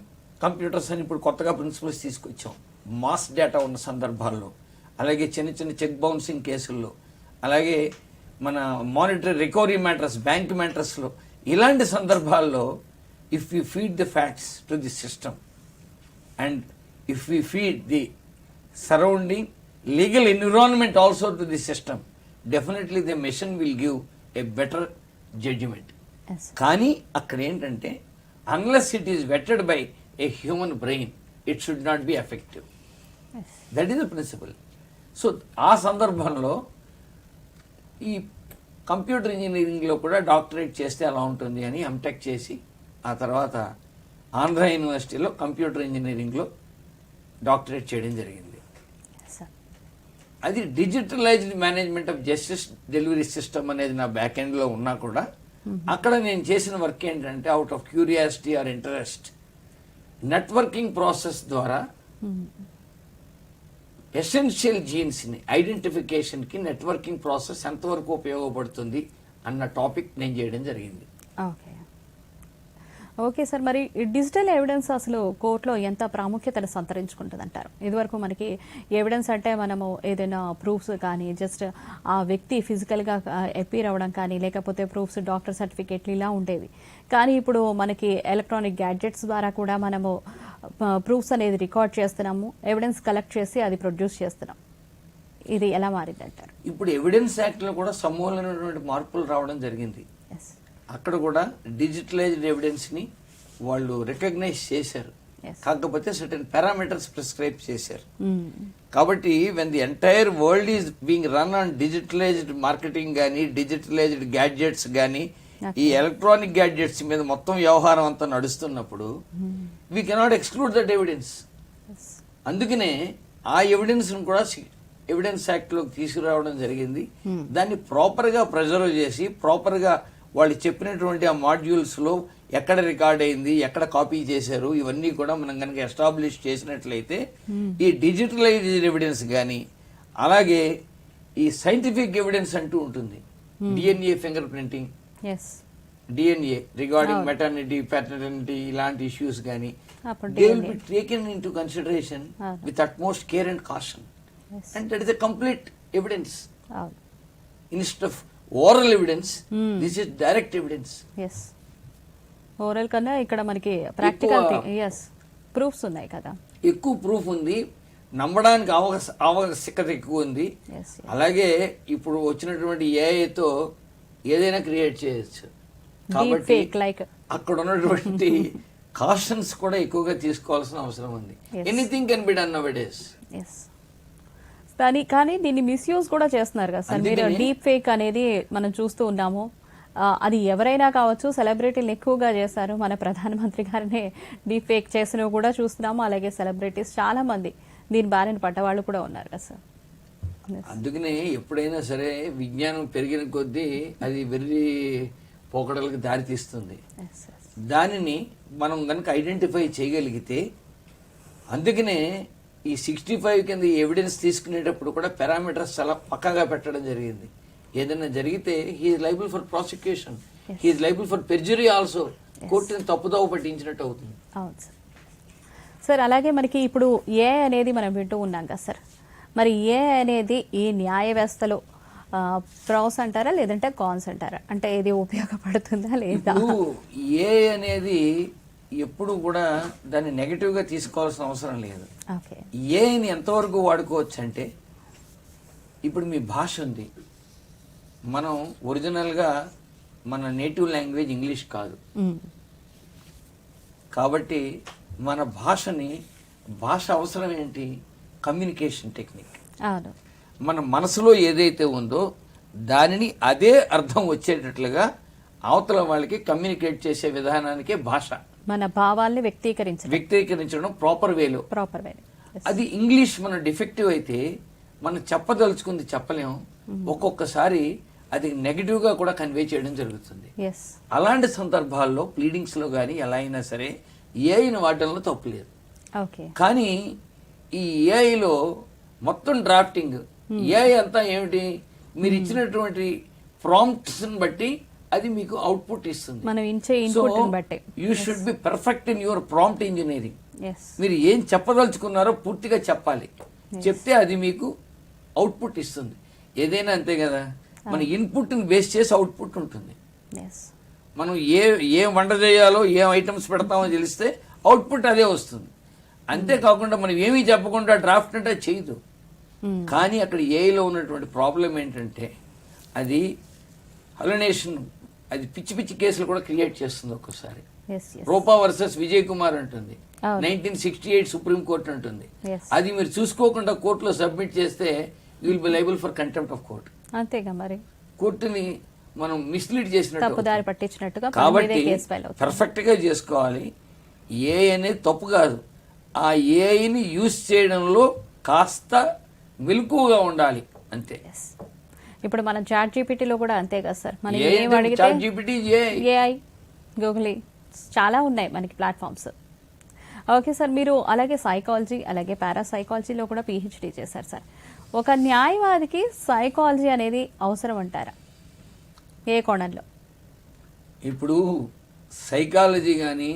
కంప్యూటర్స్ అని ఇప్పుడు కొత్తగా ప్రిన్సిపల్స్ తీసుకొచ్చాం, మాస్ డేటా ఉన్న సందర్భాల్లో, అలాగే చిన్న చెక్ బౌన్సింగ్ కేసుల్లో, అలాగే మన మానిటరీ రికవరీ మ్యాటర్స్, బ్యాంక్ మ్యాటర్స్లో, ఇలాంటి సందర్భాల్లో if you feed the facts to the system and if you feed the surrounding legal environment also to the system, definitely the machine will give a better judgement. కానీ అక్కడ ఏంటంటే, unless it is vetted by a human brain, it should not be effective. That is the principle. So ఆ సందర్భంలో ఈ computer ఇంజనీరింగ్లో కూడా doctorate చేస్తే అలా ఉంటుంది అని ఎంటెక్ చేసి, ఆ తర్వాత ఆంధ్ర యూనివర్సిటీలో కంప్యూటర్ ఇంజనీరింగ్లో డాక్టరేట్ చేయడం జరిగింది. అది digitalised management of justice delivery system అనేది నా బ్యాక్ ఎండ్లో ఉన్నా కూడా, అక్కడ నేను చేసిన వర్క్ ఏంటంటే, out of curiosity or interest, networking process ద్వారా ఎసెన్షియల్ జీన్స్ని ఐడెంటిఫికేషన్కి నెట్వర్కింగ్ ప్రాసెస్ ఎంతవరకు ఉపయోగపడుతుంది అన్న టాపిక్ నేను చేయడం జరిగింది.
ఓకే ఓకే సార్, మరి డిజిటల్ ఎవిడెన్స్ అసలు కోర్టులో ఎంత ప్రాముఖ్యతను సంతరించుకుంటుంది అంటారు? ఇదివరకు మనకి ఎవిడెన్స్ అంటే మనము ఏదైనా ప్రూఫ్స్ కానీ, జస్ట్ ఆ వ్యక్తి ఫిజికల్గా అపీర్ అవ్వడం కానీ, లేకపోతే ప్రూఫ్స్, డాక్టర్ సర్టిఫికేట్లు ఇలా ఉండేవి. కానీ ఇప్పుడు మనకి ఎలక్ట్రానిక్ గ్యాడ్జెట్స్ ద్వారా కూడా మనము ప్రూఫ్స్ అనేది రికార్డ్ చేస్తున్నాము, ఎవిడెన్స్ కలెక్ట్ చేసి అది ప్రొడ్యూస్ చేస్తున్నాం. ఇది ఎలా మారింది అంటారు?
ఇప్పుడు ఎవిడెన్స్ యాక్ట్లో కూడా సమూలమైనటువంటి మార్పులు రావడం జరిగింది. అక్కడ కూడా డిజిటలైజ్డ్ ఎవిడెన్స్ని వాళ్ళు రికగ్నైజ్ చేశారు. కాకపోతే సర్టెన్ పారామీటర్స్ ప్రిస్క్రైబ్ చేశారు. కాబట్టి when the entire world is being run on digitalised marketing కానీ, డిజిటలైజ్డ్ గ్యాడ్జెట్స్ కానీ, ఈ ఎలక్ట్రానిక్ గ్యాడ్జెట్స్ మీద మొత్తం వ్యవహారం అంతా నడుస్తున్నప్పుడు we cannot exclude that evidence. అందుకనే ఆ ఎవిడెన్స్ కూడా ఎవిడెన్స్ యాక్ట్ లోకి తీసుకురావడం జరిగింది. దాన్ని ప్రాపర్ గా ప్రిజర్వ్ చేసి, ప్రాపర్ గా వాళ్ళు చెప్పినటువంటి ఆ మాడ్యూల్స్ లో ఎక్కడ రికార్డ్ అయింది, ఎక్కడ కాపీ చేశారు, ఇవన్నీ కూడా మనం కనుక ఎస్టాబ్లిష్ చేసినట్లయితే ఈ డిజిటలైజ్డ్ ఎవిడెన్స్ కానీ, అలాగే ఈ సైంటిఫిక్ ఎవిడెన్స్ అంటూ ఉంటుంది, DNA finger printing, DNA regarding maternity, paternity, ఇలాంటి ఇష్యూస్ కానీ they will be taken in to consideration with utmost care and caution. And that is a complete evidence. Instead of oral evidence, this is direct evidence.
Oral కన్నా ఇక్కడ మనకి practical proofs ఉన్నాయి కదా,
ఎక్కువ proof ఉంది, నమ్మడానికి ఆవశ్యకత ఎక్కువ ఉంది. అలాగే ఇప్పుడు వచ్చినటువంటి ఏఐతో ఏదైనా క్రియేట్ చేయొచ్చు. కాబట్టి అక్కడ ఉన్నటువంటి కాషన్స్ కూడా ఎక్కువగా తీసుకోవాల్సిన అవసరం ఉంది. Anything can be done nowadays.
Yes, కానీ దీన్ని మిస్యూజ్ కూడా చేస్తున్నారు కదా సార్. మీరు డీప్ ఫేక్ అనేది మనం చూస్తూ ఉన్నాము. అది ఎవరైనా కావచ్చు, సెలబ్రిటీలు ఎక్కువగా చేస్తారు. మన ప్రధానమంత్రి గారినే డీప్ ఫేక్ చేసినవి కూడా చూస్తున్నాము. అలాగే సెలబ్రిటీస్ చాలా మంది దీని బారిన పడ్డవాళ్ళు కూడా ఉన్నారు కదా సార్.
అందుకనే ఎప్పుడైనా సరే విజ్ఞానం పెరిగిన కొద్దీ అది వెర్రి పోకడలకు దారితీస్తుంది. దానిని మనం కనుక ఐడెంటిఫై చేయగలిగితే, అందుకనే ఈ 65 కింద ఎవిడెన్స్ తీసుకునేటప్పుడు కూడా పారామీటర్స్ చాలా పక్కాగా పెట్టడం జరిగింది. ఏదైనా జరిగితే he is liable for prosecution, he is liable for perjury also. కోర్టుని తప్పుదోవ పట్టించినట్టు అవుతుంది.
అవును సార్. సార్ అలాగే మనకి ఇప్పుడు ఏ అనేది మనం వింటూ ఉన్నాం కదా సార్. మరి ఏ అనేది ఈ న్యాయ వ్యవస్థలో ప్రాస్ అంటారా లేదంటే కాన్స్ అంటారా? అంటే ఇది ఉపయోగపడుతుందా లేదా?
ఏ అనేది ఎప్పుడు కూడా దాన్ని నెగటివ్ గా తీసుకోవాల్సిన అవసరం లేదు. ఏని ఎంతవరకు వాడుకోవచ్చు అంటే, ఇప్పుడు మీ భాష ఉంది, మనం ఒరిజినల్ గా మన నేటివ్ లాంగ్వేజ్ ఇంగ్లీష్ కాదు. కాబట్టి మన భాష అవసరం ఏంటి? Communication technique. మన మనసులో ఏదైతే ఉందో దానిని అదే అర్థం వచ్చేటట్లుగా అవతల వాళ్ళకి కమ్యూనికేట్ చేసే విధానానికే భాష.
మన భావాల్ని
వ్యక్తీకరించడం ప్రాపర్ వేలో. అది ఇంగ్లీష్ మన డిఫెక్టివ్ అయితే మనం చెప్పదలుచుకుంది చెప్పలేం. ఒక్కొక్కసారి అది నెగటివ్ గా కూడా కన్వే చేయడం జరుగుతుంది. అలాంటి సందర్భాల్లో ప్లీడింగ్స్ లో గానీ ఎలా అయినా సరే ఏఐని వాడడంలో తప్పులేదు. కానీ ఈ ఏఐలో మొత్తం డ్రాఫ్టింగ్, ఏఐ అంతా ఏమిటి? మీరు ఇచ్చినటువంటి ప్రాంప్ట్స్ బట్టి అది మీకు అవుట్పుట్ ఇస్తుంది. You should be perfect in your prompt engineering. మీరు ఏం చెప్పదలుచుకున్నారో పూర్తిగా చెప్పాలి. చెప్తే అది మీకు అవుట్పుట్ ఇస్తుంది. ఏదైనా అంతే కదా, మన ఇన్పుట్ ని బేస్ చేసి అవుట్పుట్ ఉంటుంది. మనం ఏ వంట చేయాలో, ఏ ఐటమ్స్ పెడతామో తెలిస్తే అవుట్పుట్ అదే వస్తుంది. అంతేకాకుండా మనం ఏమీ చెప్పకుండా డ్రాఫ్ట్ అంటే చేయదు. కానీ అక్కడ ఏఐలో ఉన్నటువంటి ప్రాబ్లం ఏంటంటే అది హలునేషన్, అది పిచ్చి పిచ్చి కేసులు కూడా క్రియేట్ చేస్తుంది. ఒక్కోసారి రూపా వర్సెస్ విజయ్ కుమార్ అంటుంది, 1968 సుప్రీం కోర్టు అంటుంది. అది మీరు చూసుకోకుండా కోర్టులో సబ్మిట్ చేస్తే you will be liable for contempt of court.
అంతేగా మరి,
కోర్టుని మనం మిస్లీడ్
చేసినట్టు.
కాబట్టి పర్ఫెక్ట్ గా చేసుకోవాలి. ఏ అనేది తప్పు కాదు, ఆ ఏఐని యూజ్ చేయడంలో కాస్త మెలకువగా ఉండాలి అంతే.
ఇప్పుడు మనం చాట్ జీపీటీలో కూడా అంతే కదా సార్. మనం ఏఐ, గూగుల్ చాలా ఉన్నాయి మనకి ప్లాట్ఫామ్స్. ఓకే సార్, మీరు అలాగే సైకాలజీ అలాగే పారాసైకాలజీలో కూడా పిహెచ్డి చేశారు సార్. ఒక న్యాయవాదికి సైకాలజీ అనేది అవసరం అంటారా? ఏ కోణంలో?
ఇప్పుడు సైకాలజీ కానీ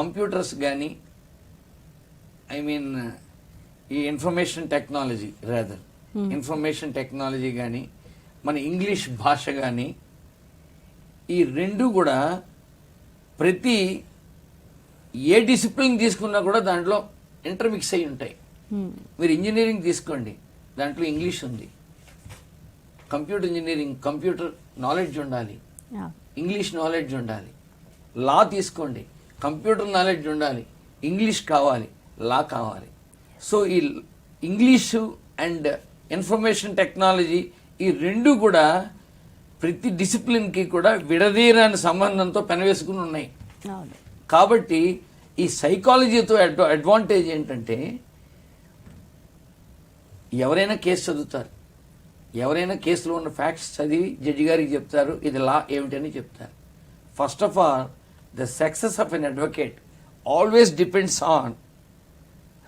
కంప్యూటర్స్ కానీ, ఐ మీన్ ఈ ఇన్ఫర్మేషన్ టెక్నాలజీ కానీ, మన ఇంగ్లీష్ భాష కానీ, ఈ రెండు కూడా ప్రతి ఏ డిసిప్లిన్ తీసుకున్నా కూడా దాంట్లో ఇంటర్మిక్స్ అయి ఉంటాయి. మీరు ఇంజనీరింగ్ తీసుకోండి, దాంట్లో ఇంగ్లీష్ ఉంది. కంప్యూటర్ ఇంజనీరింగ్, కంప్యూటర్ నాలెడ్జ్ ఉండాలి, ఇంగ్లీష్ నాలెడ్జ్ ఉండాలి. లా తీసుకోండి, కంప్యూటర్ నాలెడ్జ్ ఉండాలి, ఇంగ్లీష్ కావాలి, లా కావాలి. సో ఈ ఇంగ్లీషు అండ్ ఇన్ఫర్మేషన్ టెక్నాలజీ ఈ రెండు కూడా ప్రతి డిసిప్లిన్కి కూడా విడదీరాని సంబంధంతో పెనవేసుకుని ఉన్నాయి. కాబట్టి ఈ సైకాలజీతో అడ్వాంటేజ్ ఏంటంటే, ఎవరైనా కేసు చదువుతారు, ఎవరైనా కేసులో ఉన్న ఫ్యాక్ట్స్ చదివి జడ్జి గారికి చెప్తారు, ఇది లా ఏమిటని చెప్తారు. First of all, the success of an advocate always depends on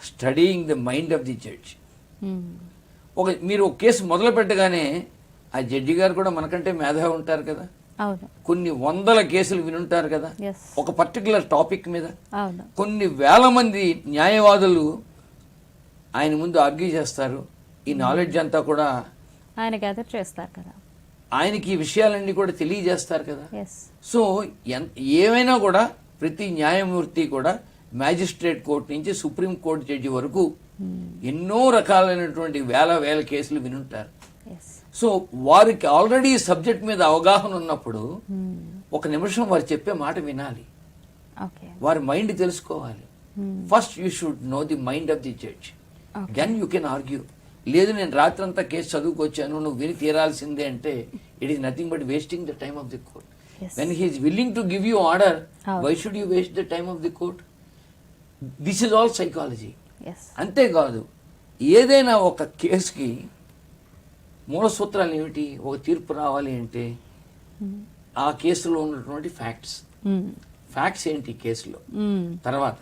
studying the mind of the judge. మీరు ఒక కేసు మొదలు పెట్టగానే ఆ జడ్జి గారు కూడా మనకంటే మేధావి ఉంటారు కదా, కొన్ని వందల కేసులు వినుంటారు కదా ఒక పర్టికులర్ టాపిక్ మీద. కొన్ని వేల మంది న్యాయవాదులు ఆయన ముందు ఆర్గ్యూ చేస్తారు. ఈ నాలెడ్జ్ అంతా కూడా
ఆయన గ్యాదర్ చేస్తారు కదా,
ఆయనకి ఈ విషయాలన్నీ కూడా తెలియజేస్తారు కదా. సో ఏమైనా కూడా ప్రతి న్యాయమూర్తి కూడా మ్యాజిస్ట్రేట్ కోర్టు నుంచి సుప్రీం కోర్టు జడ్జి వరకు ఎన్నో రకాలైనటువంటి వేల కేసులు వినుంటారు. సో వారికి ఆల్రెడీ సబ్జెక్ట్ మీద అవగాహన ఉన్నప్పుడు ఒక నిమిషం వారు చెప్పే మాట వినాలి.
ఓకే.
వారి మైండ్ తెలుసుకోవాలి. First you should know the mind of the judge, then you can argue. లేదు నేను రాత్రంతా కేసు చదువుకొచ్చాను, నువ్వు విని తీరాల్సిందే అంటే it is nothing but wasting the time of the court. When he is willing to give you order, why should you waste the time of the court? This is all psychology. అంతేకాదు, ఏదైనా ఒక కేసుకి మూల సూత్రాలు ఏమిటి? ఒక తీర్పు రావాలి అంటే ఆ కేసులో ఉన్నటువంటి ఫ్యాక్ట్స్ ఏంటి కేసులో, తర్వాత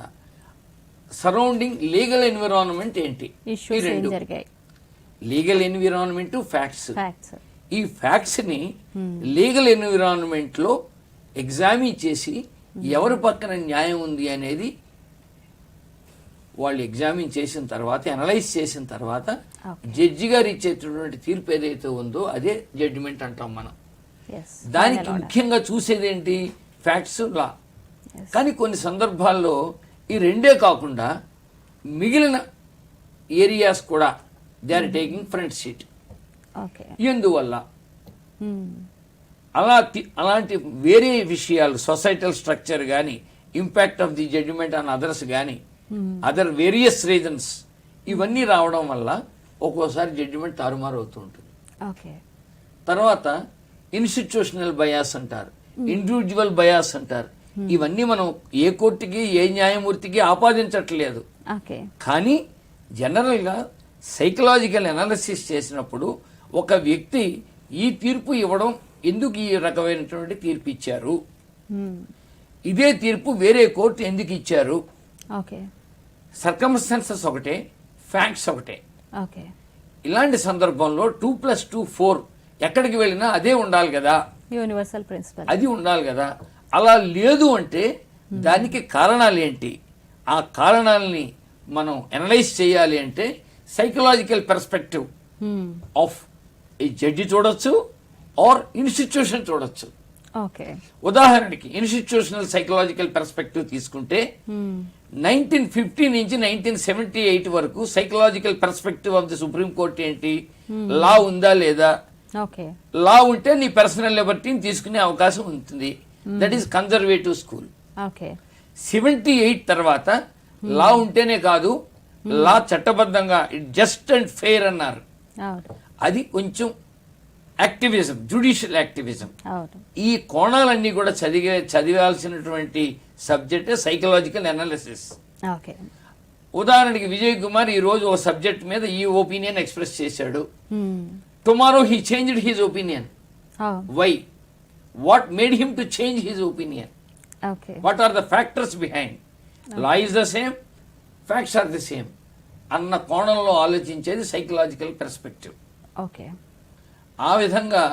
సరౌండింగ్ లీగల్ ఎన్విరాన్మెంట్ ఏంటి, లీగల్ ఎన్విరాన్మెంట్ ఫ్యాక్ట్స్. ఈ ఫ్యాక్ట్స్ ని లీగల్ ఎన్విరాన్మెంట్ లో ఎగ్జామిన్ చేసి ఎవరి పక్కన న్యాయం ఉంది అనేది వాళ్ళు ఎగ్జామిన్ చేసిన తర్వాత, అనలైజ్ చేసిన తర్వాత జడ్జి గారు ఇచ్చేటటువంటి తీర్పు ఏదైతే ఉందో అదే జడ్జిమెంట్ అంటాం మనం. దానికి ముఖ్యంగా చూసేది ఏంటి? Facts, law. కానీ కొన్ని సందర్భాల్లో ఈ రెండే కాకుండా మిగిలిన ఏరియాస్ కూడా they are taking front seat. ఎందువల్ల అలాంటి వేరే విషయాలు, సొసైటల్ స్ట్రక్చర్ కానీ, impact of the judgement on others కానీ, అదర్ వేరియస్ రీజన్స్, ఇవన్నీ రావడం వల్ల ఒక్కోసారి జడ్జిమెంట్ తారుమారు అవుతూ ఉంటుంది. తర్వాత ఇన్స్టిట్యూషనల్ బయాస్ అంటారు, ఇండివిజువల్ బయాస్ అంటారు. ఇవన్నీ మనం ఏ కోర్టుకి ఏ న్యాయమూర్తికి ఆపాదించట్లేదు. కానీ జనరల్ గా సైకలాజికల్ అనాలిసిస్ చేసినప్పుడు ఒక వ్యక్తి ఈ తీర్పు ఇవ్వడం, ఎందుకు ఈ రకమైనటువంటి తీర్పు ఇచ్చారు, ఇదే తీర్పు వేరే కోర్టు ఎందుకు ఇచ్చారు, సర్కమ్స్టాన్సెస్ ఒకటే, ఫ్యాక్ట్స్ ఒకటే. ఇలాంటి సందర్భంలో 2+2 4 ఎక్కడికి వెళ్ళినా అదే ఉండాలి కదా,
యూనివర్సల్ ప్రిన్సిపల్
అది ఉండాలి కదా. అలా లేదు అంటే దానికి కారణాలు ఏంటి? ఆ కారణాలని మనం అనలైజ్ చేయాలి అంటే సైకలాజికల్ పర్స్పెక్టివ్ ఆఫ్ ఈ జడ్జి చూడొచ్చు, ఆర్ ఇన్స్టిట్యూషన్ చూడొచ్చు. ఉదాహరణకి ఇన్స్టిట్యూషనల్ సైకలాజికల్ పర్స్పెక్టివ్ తీసుకుంటే 1950 నుంచి 1978 వరకు psychological perspective of the supreme court ఏంటి? లా ఉందా లేదా? లా ఉంటే నీ పర్సనల్ లిబర్టీని తీసుకునే అవకాశం ఉంటుంది. That is conservative school. 78 తర్వాత లా ఉంటేనే కాదు, లా చట్టబద్ధంగా జస్ట్ అండ్ ఫెయిర్ అన్నారు. అది కొంచెం యాక్టివిజం, జ్యుడిషియల్ యాక్టివిజం. ఈ కోణాలన్నీ కూడా చదివాల్సినటువంటి సబ్జెక్ట్ సైకలాజికల్ అనాలిసిస్. ఉదాహరణకి విజయ్ కుమార్ ఈ రోజు ఒక సబ్జెక్ట్ మీద ఈ ఒపీనియన్ ఎక్స్ప్రెస్ చేశాడు. Tomorrow he changed his opinion. Why? What made him to change his opinion? What are the factors behind? Law is the same, facts are the same అన్న కోణంలో ఆలోచించేది సైకలాజికల్ పర్స్పెక్టివ్. ఆ విధంగా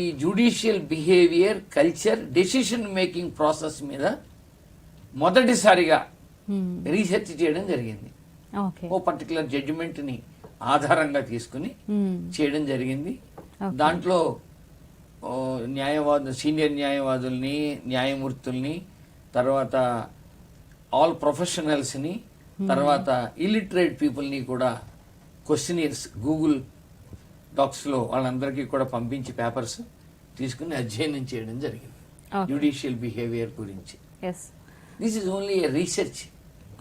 ఈ judicial behaviour, culture, decision making process మీద మొదటిసారిగా research చేయడం జరిగింది. ఓ పర్టికులర్ జడ్జిమెంట్ ని ఆధారంగా తీసుకుని చేయడం జరిగింది. దాంట్లో సీనియర్ న్యాయవాదుల్ని, న్యాయమూర్తుల్ని, తర్వాత ఆల్ ప్రొఫెషనల్స్ ని, తర్వాత ఇల్లిటరేట్ పీపుల్ ని కూడా క్వశ్చనీర్స్ గూగుల్ డాక్స్ లో వాళ్ళందరికీ కూడా పంపించి పేపర్స్ తీసుకుని అధ్యయనం చేయడం జరిగింది జ్యుడిషియల్ బిహేవియర్ గురించి. This is only A research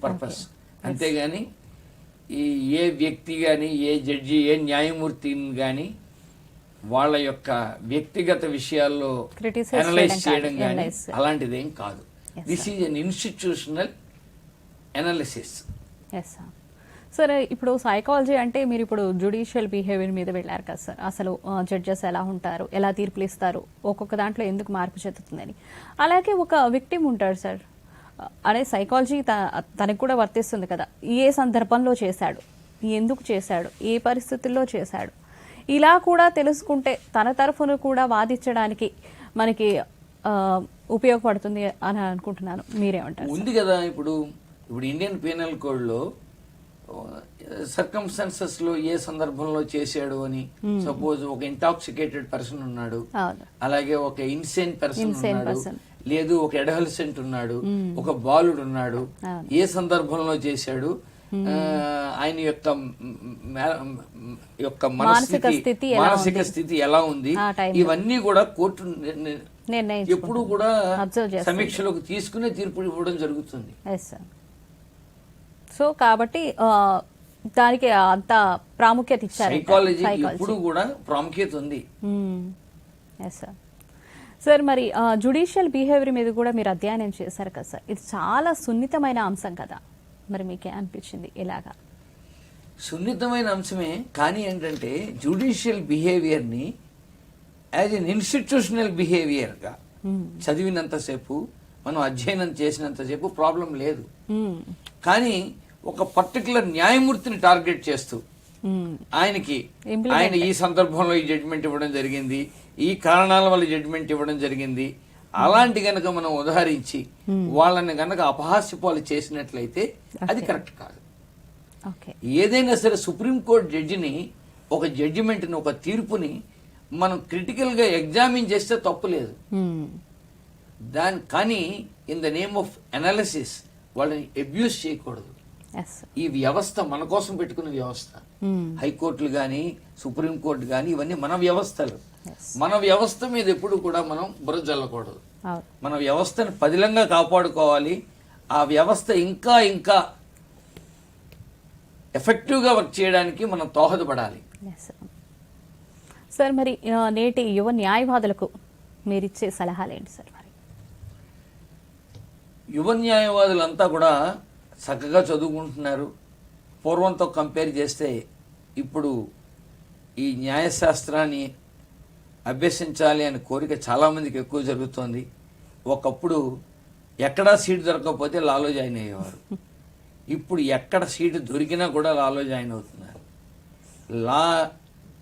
purpose. అంతేగాని ఏ వ్యక్తి కానీ, ఏ జడ్జి, ఏ న్యాయమూర్తిని కానీ వాళ్ళ యొక్క వ్యక్తిగత విషయాల్లో అనలైజ్ చేయడం కానీ అలాంటిదేం కాదు. This is an institutional analysis.
Sir, ఇప్పుడు సైకాలజీ అంటే మీరు ఇప్పుడు జ్యుడిషియల్ బిహేవియర్ మీద వెళ్ళారు కదా సార్. అసలు జడ్జెస్ ఎలా ఉంటారు, ఎలా తీర్పులు ఇస్తారు, ఒక్కొక్క దాంట్లో ఎందుకు మార్పు చెందుతుందని. అలాగే ఒక విక్టిమ్ ఉంటాడు సార్, అనే సైకాలజీ తనకు కూడా వర్తిస్తుంది కదా. ఏ సందర్భంలో చేశాడు, ఎందుకు చేశాడు, ఏ పరిస్థితుల్లో చేశాడు, ఇలా కూడా తెలుసుకుంటే తన తరఫున కూడా వాదించడానికి మనకి ఉపయోగపడుతుంది అని అనుకుంటున్నాను. మీరేమంటారు?
ఉంది కదా, ఇప్పుడు ఇండియన్ పీనల్ కోడ్ లో సర్కమ్స్టాన్సెస్ లో ఏ సందర్భంలో చేశాడు అని, సపోజ్ ఒక ఇంటాక్సికేటెడ్ పర్సన్ ఉన్నాడు, అలాగే ఒక ఇన్సేన్ పర్సన్ ఉన్నాడు, లేదు ఒక అడోలసెంట్ ఉన్నాడు, ఒక బాలుడు ఉన్నాడు, ఏ సందర్భంలో చేశాడు, ఆయన యొక్క మానసిక స్థితి ఎలా ఉంది, ఇవన్నీ కూడా కోర్టు ఎప్పుడు కూడా
అబ్జర్వ్ చేస్తుంది.
సమీక్షలోకి తీసుకునే తీర్పు ఇవ్వడం జరుగుతుంది.
Yes sir. సో కాబట్టి దానికి అంత ప్రాముఖ్యత ఇచ్చారు.
సైకాలజీ ఎప్పుడు కూడా ప్రాముఖ్యత ఉంది.
Yes sir. సార్ మరి జుడిషియల్ బిహేవియర్ మీద కూడా మీరు అధ్యయనం చేశారు కదా సార్, ఇది చాలా సున్నితమైన అంశం కదా, మరి మీకే అనిపించింది ఇలాగా?
సున్నితమైన అంశమే, కానీ ఏంటంటే జ్యుడిషియల్ బిహేవియర్ని యాజ్ ఎన్ ఇన్స్టిట్యూషనల్ బిహేవియర్గా చదివినంతసేపు, మనం అధ్యయనం చేసినంతసేపు ప్రాబ్లం లేదు. కానీ ఒక పర్టికులర్ న్యాయమూర్తిని టార్గెట్ చేస్తూ ఆయన ఈ సందర్భంలో ఈ జడ్జిమెంట్ ఇవ్వడం జరిగింది, ఈ కారణాల వల్ల జడ్జిమెంట్ ఇవ్వడం జరిగింది, అలాంటి గనక మనం ఉదాహరించి వాళ్ళని గనక అపహాస్యపాలు చేసినట్లయితే అది కరెక్ట్ కాదు. ఏదైనా సరే సుప్రీంకోర్టు జడ్జిని, ఒక జడ్జిమెంట్ని, ఒక తీర్పుని మనం క్రిటికల్ గా ఎగ్జామిన్ చేస్తే తప్పు లేదు. కానీ in the name of analysis వాళ్ళని అబ్యూస్ చేయకూడదు. ఈ వ్యవస్థ మన కోసం పెట్టుకున్న వ్యవస్థ. హైకోర్టులు గాని, సుప్రీంకోర్టు గాని, ఇవన్నీ మన వ్యవస్థలు. మన వ్యవస్థ మీద ఎప్పుడు కూడా మనం బుర్ర జల్లకూడదు. మన వ్యవస్థను పదిలంగా కాపాడుకోవాలి. ఆ వ్యవస్థ ఇంకా ఇంకా ఎఫెక్టివ్ గా వర్క్ చేయడానికి మనం దోహదపడాలి.
సార్ మరి నేటి యువ న్యాయవాదులకు మీరిచ్చే సలహాలు ఏంటి సార్? మరి
యువ న్యాయవాదులంతా కూడా చక్కగా చదువుకుంటున్నారు. పూర్వంతో కంపేర్ చేస్తే ఇప్పుడు ఈ న్యాయశాస్త్రాన్ని అభ్యసించాలి అనే కోరిక చాలా మందికి ఎక్కువ జరుగుతోంది. ఒకప్పుడు ఎక్కడా సీటు దొరకకపోతే లాలో జాయిన్ అయ్యేవారు. ఇప్పుడు ఎక్కడ సీటు దొరికినా కూడా లాలో జాయిన్ అవుతున్నారు. లా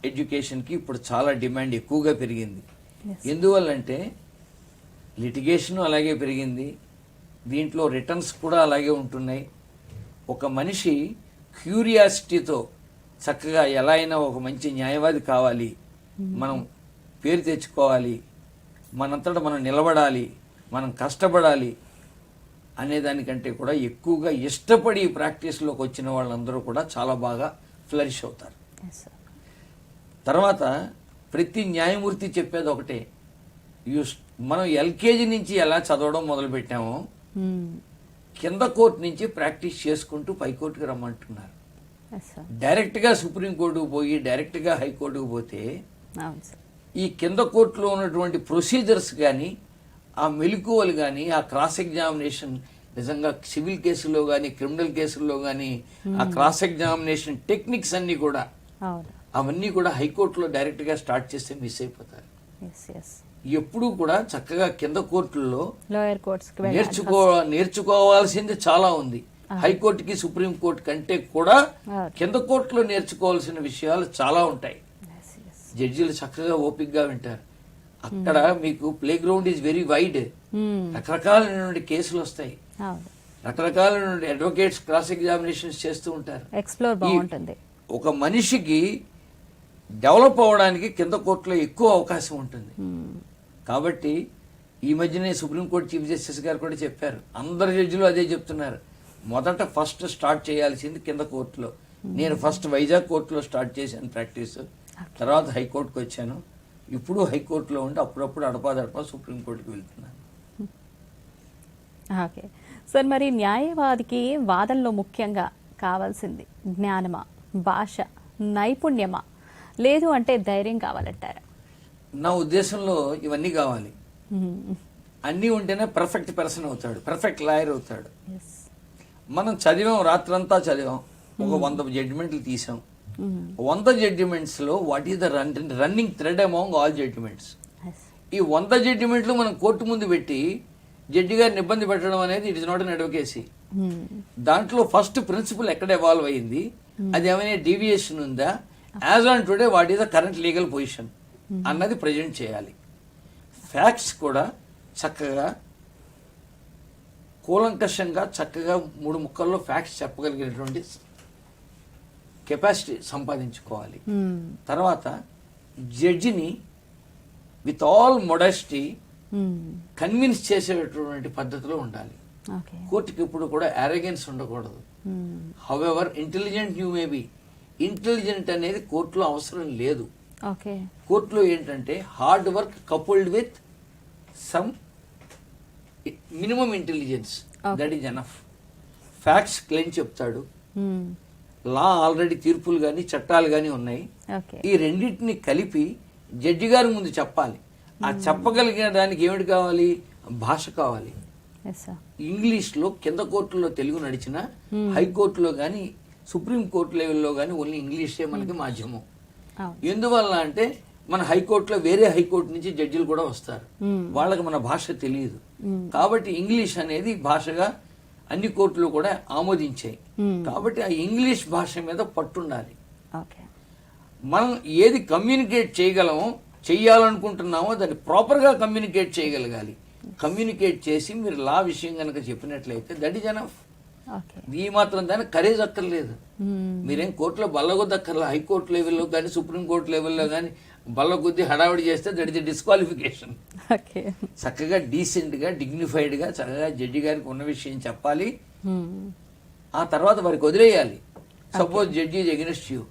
ఎడ్యుకేషన్కి ఇప్పుడు చాలా డిమాండ్ ఎక్కువగా పెరిగింది. ఎందువల్లంటే లిటిగేషన్ అలాగే పెరిగింది, దీంట్లో రిటర్న్స్ కూడా అలాగే ఉంటున్నాయి. ఒక మనిషి క్యూరియాసిటీతో చక్కగా ఎలా అయినా ఒక మంచి న్యాయవాది కావాలి, మనం పేరు తెచ్చుకోవాలి, మనంతటా మనం నిలబడాలి, మనం కష్టపడాలి అనేదానికంటే కూడా ఎక్కువగా ఇష్టపడి ఈ ప్రాక్టీస్లోకి వచ్చిన వాళ్ళందరూ కూడా చాలా బాగా ఫ్లరిష్ అవుతారు. తర్వాత ప్రతి న్యాయమూర్తి చెప్పేది ఒకటే, మనం ఎల్కేజీ నుంచి ఎలా చదవడం మొదలు పెట్టామో కింద కోర్టు నుంచి ప్రాక్టీస్ చేసుకుంటూ పైకోర్టుకు రమ్మంటున్నారు. డైరెక్ట్ గా సుప్రీంకోర్టుకు పోయి డైరెక్ట్ గా హైకోర్టుకు పోతే ఈ కింద కోర్టులో ఉన్నటువంటి ప్రొసీజర్స్ కానీ, ఆ మెలకువలు కానీ, ఆ క్రాస్ ఎగ్జామినేషన్, నిజంగా సివిల్ కేసుల్లో కానీ క్రిమినల్ కేసుల్లో కానీ ఆ క్రాస్ ఎగ్జామినేషన్ టెక్నిక్స్ అన్ని కూడా అవన్నీ కూడా హైకోర్టులో డైరెక్ట్ గా స్టార్ట్ చేస్తే మిస్ అయిపోతారు. ఎప్పుడు కూడా చక్కగా కింద కోర్టుల్లో నేర్చుకోవాల్సింది చాలా ఉంది. హైకోర్టుకి సుప్రీంకోర్టు కంటే కూడా కింద కోర్టులో నేర్చుకోవాల్సిన విషయాలు చాలా ఉంటాయి. జడ్జీలు చక్కగా ఓపిక్ గా వింటారు. అక్కడ మీకు play ground is very wide. రకరకాలైన కేసులు వస్తాయి, రకరకాల అడ్వకేట్స్ క్రాస్ ఎగ్జామినేషన్స్ చేస్తూ ఉంటారు. ఒక మనిషికి డెవలప్ అవ్వడానికి కింద కోర్టులో ఎక్కువ అవకాశం ఉంటుంది. కాబట్టి ఈ మధ్యనే సుప్రీంకోర్టు చీఫ్ జస్టిస్ గారు కూడా చెప్పారు, అందరు జడ్జిలు అదే చెప్తున్నారు, మొదట ఫస్ట్ స్టార్ట్ చేయాల్సింది కింద కోర్టులో. నేను ఫస్ట్ వైజాగ్ కోర్టులో స్టార్ట్ చేశాను ప్రాక్టీస్, తర్వాత హైకోర్టుకు వచ్చాను, ఇప్పుడు హైకోర్టులో ఉండి అప్పుడప్పుడు అడపాదడపా సుప్రీంకోర్టుకి వెళ్తున్నాను.
ఓకే సార్, మరి న్యాయవాదికి వాదనలో ముఖ్యంగా కావాల్సింది జ్ఞానమా, భాష, నైపుణ్యమా, లేదు అంటే ధైర్యం కావాలంటారా?
నా ఉద్దేశంలో ఇవన్నీ కావాలి. అన్నీ ఉంటేనే పర్ఫెక్ట్ పర్సన్ అవుతాడు, పర్ఫెక్ట్ లాయర్ అవుతాడు. మనం చదివాం, రాత్రంతా చదివాం, ఒక 100 జడ్జిమెంట్లు తీసాం. 100 జడ్జిమెంట్స్ లో what is the running thread among all judgements? ఈ 100 జడ్జిమెంట్లు మనం కోర్టు ముందు పెట్టి జడ్జి గారిని ఇబ్బంది పెట్టడం అనేది it is not an advocacy. దాంట్లో ఫస్ట్ ప్రిన్సిపల్ ఎక్కడ ఎవాల్వ్ అయింది, అది ఏమైనా డీవియేషన్ ఉందా, as on today what is the current legal position అన్నది ప్రజెంట్ చేయాలి. ఫ్యాక్ట్స్ కూడా చక్కగా కూలంకషంగా చక్కగా 3 ముక్కల్లో ఫ్యాక్ట్స్ చెప్పగలిగినటువంటి కెపాసిటీ సంపాదించుకోవాలి. తర్వాత జడ్జిని విత్ ఆల్ మొడెస్టీ కన్విన్స్ చేసేటటువంటి పద్ధతిలో ఉండాలి. కోర్టుకి ఇప్పుడు కూడా అరెగెన్స్ ఉండకూడదు. However intelligent you may be, intelligent అనేది కోర్టులో అవసరం లేదు. కోర్టులో ఏంటంటే hard work coupled with some minimum intelligence,
Okay.
That is enough. Facts claim చెప్తాడు,
మ్మ్.
లా ఆల్రెడీ తీర్పులు కానీ చట్టాలు కానీ ఉన్నాయి.
ఓకే.
ఈ రెండింటిని కలిపి జడ్జి గారి ముందు చెప్పాలి. ఆ చెప్పగలిగిన దానికి ఏమిటి కావాలి? భాష కావాలి.
Yes sir.
ఇంగ్లీష్లో కింద కోర్టులో తెలుగు నడిచిన, హైకోర్టులో కానీ సుప్రీం కోర్టు లెవెల్లో కానీ ఓన్లీ ఇంగ్లీషే మనకి మాధ్యమం.
అవును.
ఎందువల్ల అంటే మన హైకోర్టులో వేరే హైకోర్టు నుంచి జడ్జిలు కూడా వస్తారు, వాళ్ళకి మన భాష తెలియదు. కాబట్టి ఇంగ్లీష్ అనేది భాషగా అన్ని కోర్టులు కూడా ఆమోదించాయి. కాబట్టి ఆ ఇంగ్లీష్ భాష మీద పట్టుండాలి.
ఓకే.
మనం ఏది కమ్యూనికేట్ చేయగలమో, చెయ్యాలనుకుంటున్నామో దాన్ని ప్రాపర్గా కమ్యూనికేట్ చేయగలగాలి. కమ్యూనికేట్ చేసి మీరు లా విషయం కనుక చెప్పినట్లయితే దట్ ఈజ్ ఎనఫ్.
ఓకే.
ఈ మాత్రం దానికి కరేజ్ అక్కర్లేదు.
మ్మ్.
మీరేం కోర్టులో బల్లగొద్దక్కర్లా. హైకోర్టు లెవెల్లో కానీ సుప్రీం కోర్టు లెవెల్లో కానీ బల్లగొద్ది హడావిడి చేస్తే దట్ ఇస్ డిస్క్వాలిఫికేషన్.
ఓకే.
చక్కగా డీసెంట్గా డిగ్నిఫైడ్గా చక్కగా జడ్జి గారికి ఉన్న విషయం చెప్పాలి.
మ్మ్.
ఆ తర్వాత వారికి వదిలేయాలి. Suppose judge is against you,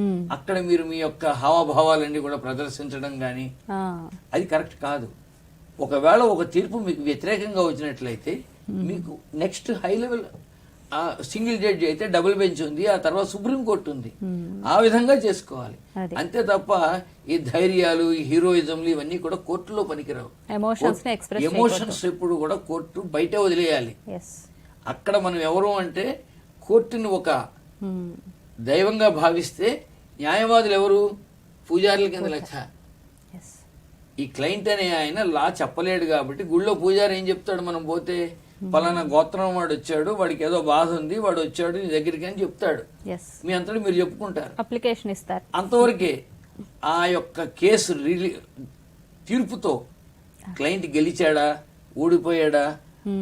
మ్మ్.
అక్కడ మీరు మీ యొక్క హావభావాలన్నీ కూడా ప్రదర్శించడం కానీ
ఆ.
అది కరెక్ట్ కాదు. ఒకవేళ ఒక తీర్పు మీకు వ్యతిరేకంగా వచ్చినట్లయితే మీకు next high level single judge అయితే డబుల్ బెంచ్ ఉంది, ఆ తర్వాత సుప్రీం కోర్టు ఉంది. ఆ విధంగా చేసుకోవాలి.
అది.
అంతే తప్ప ఈ ధైర్యాలు, ఈ హీరోయిజంలు ఇవన్నీ కూడా కోర్టులో పనికిరావు.
ఎమోషన్స్ ని ఎక్స్ప్రెస్
ఎమోషన్స్ ఎప్పుడు కూడా కోర్టు బయట వదిలేయాలి.
ఎస్.
అక్కడ మనం ఎవరు అంటే కోర్టుని ఒక దైవంగా భావిస్తే న్యాయవాదులు ఎవరు? పూజారుల కింద లెక్క.
ఎస్.
ఈ క్లయింట్ అనే ఆయన లా చెప్పలేడు కాబట్టి గుళ్ళో పూజారి ఏం చెప్తాడు? మనం పోతే పలానా గోత్రం వాడు వచ్చాడు, వాడికి ఏదో బాధ ఉంది, వాడు వచ్చాడు నీ దగ్గరికి అని చెప్తాడు.
ఎస్.
మీ అంతటి మీరు చెప్పుకుంటారు,
అప్లికేషన్ ఇస్తారు.
అంతవరకే. ఆ యొక్క కేసు తీర్పుతో క్లయింట్ గెలిచాడా ఓడిపోయాడా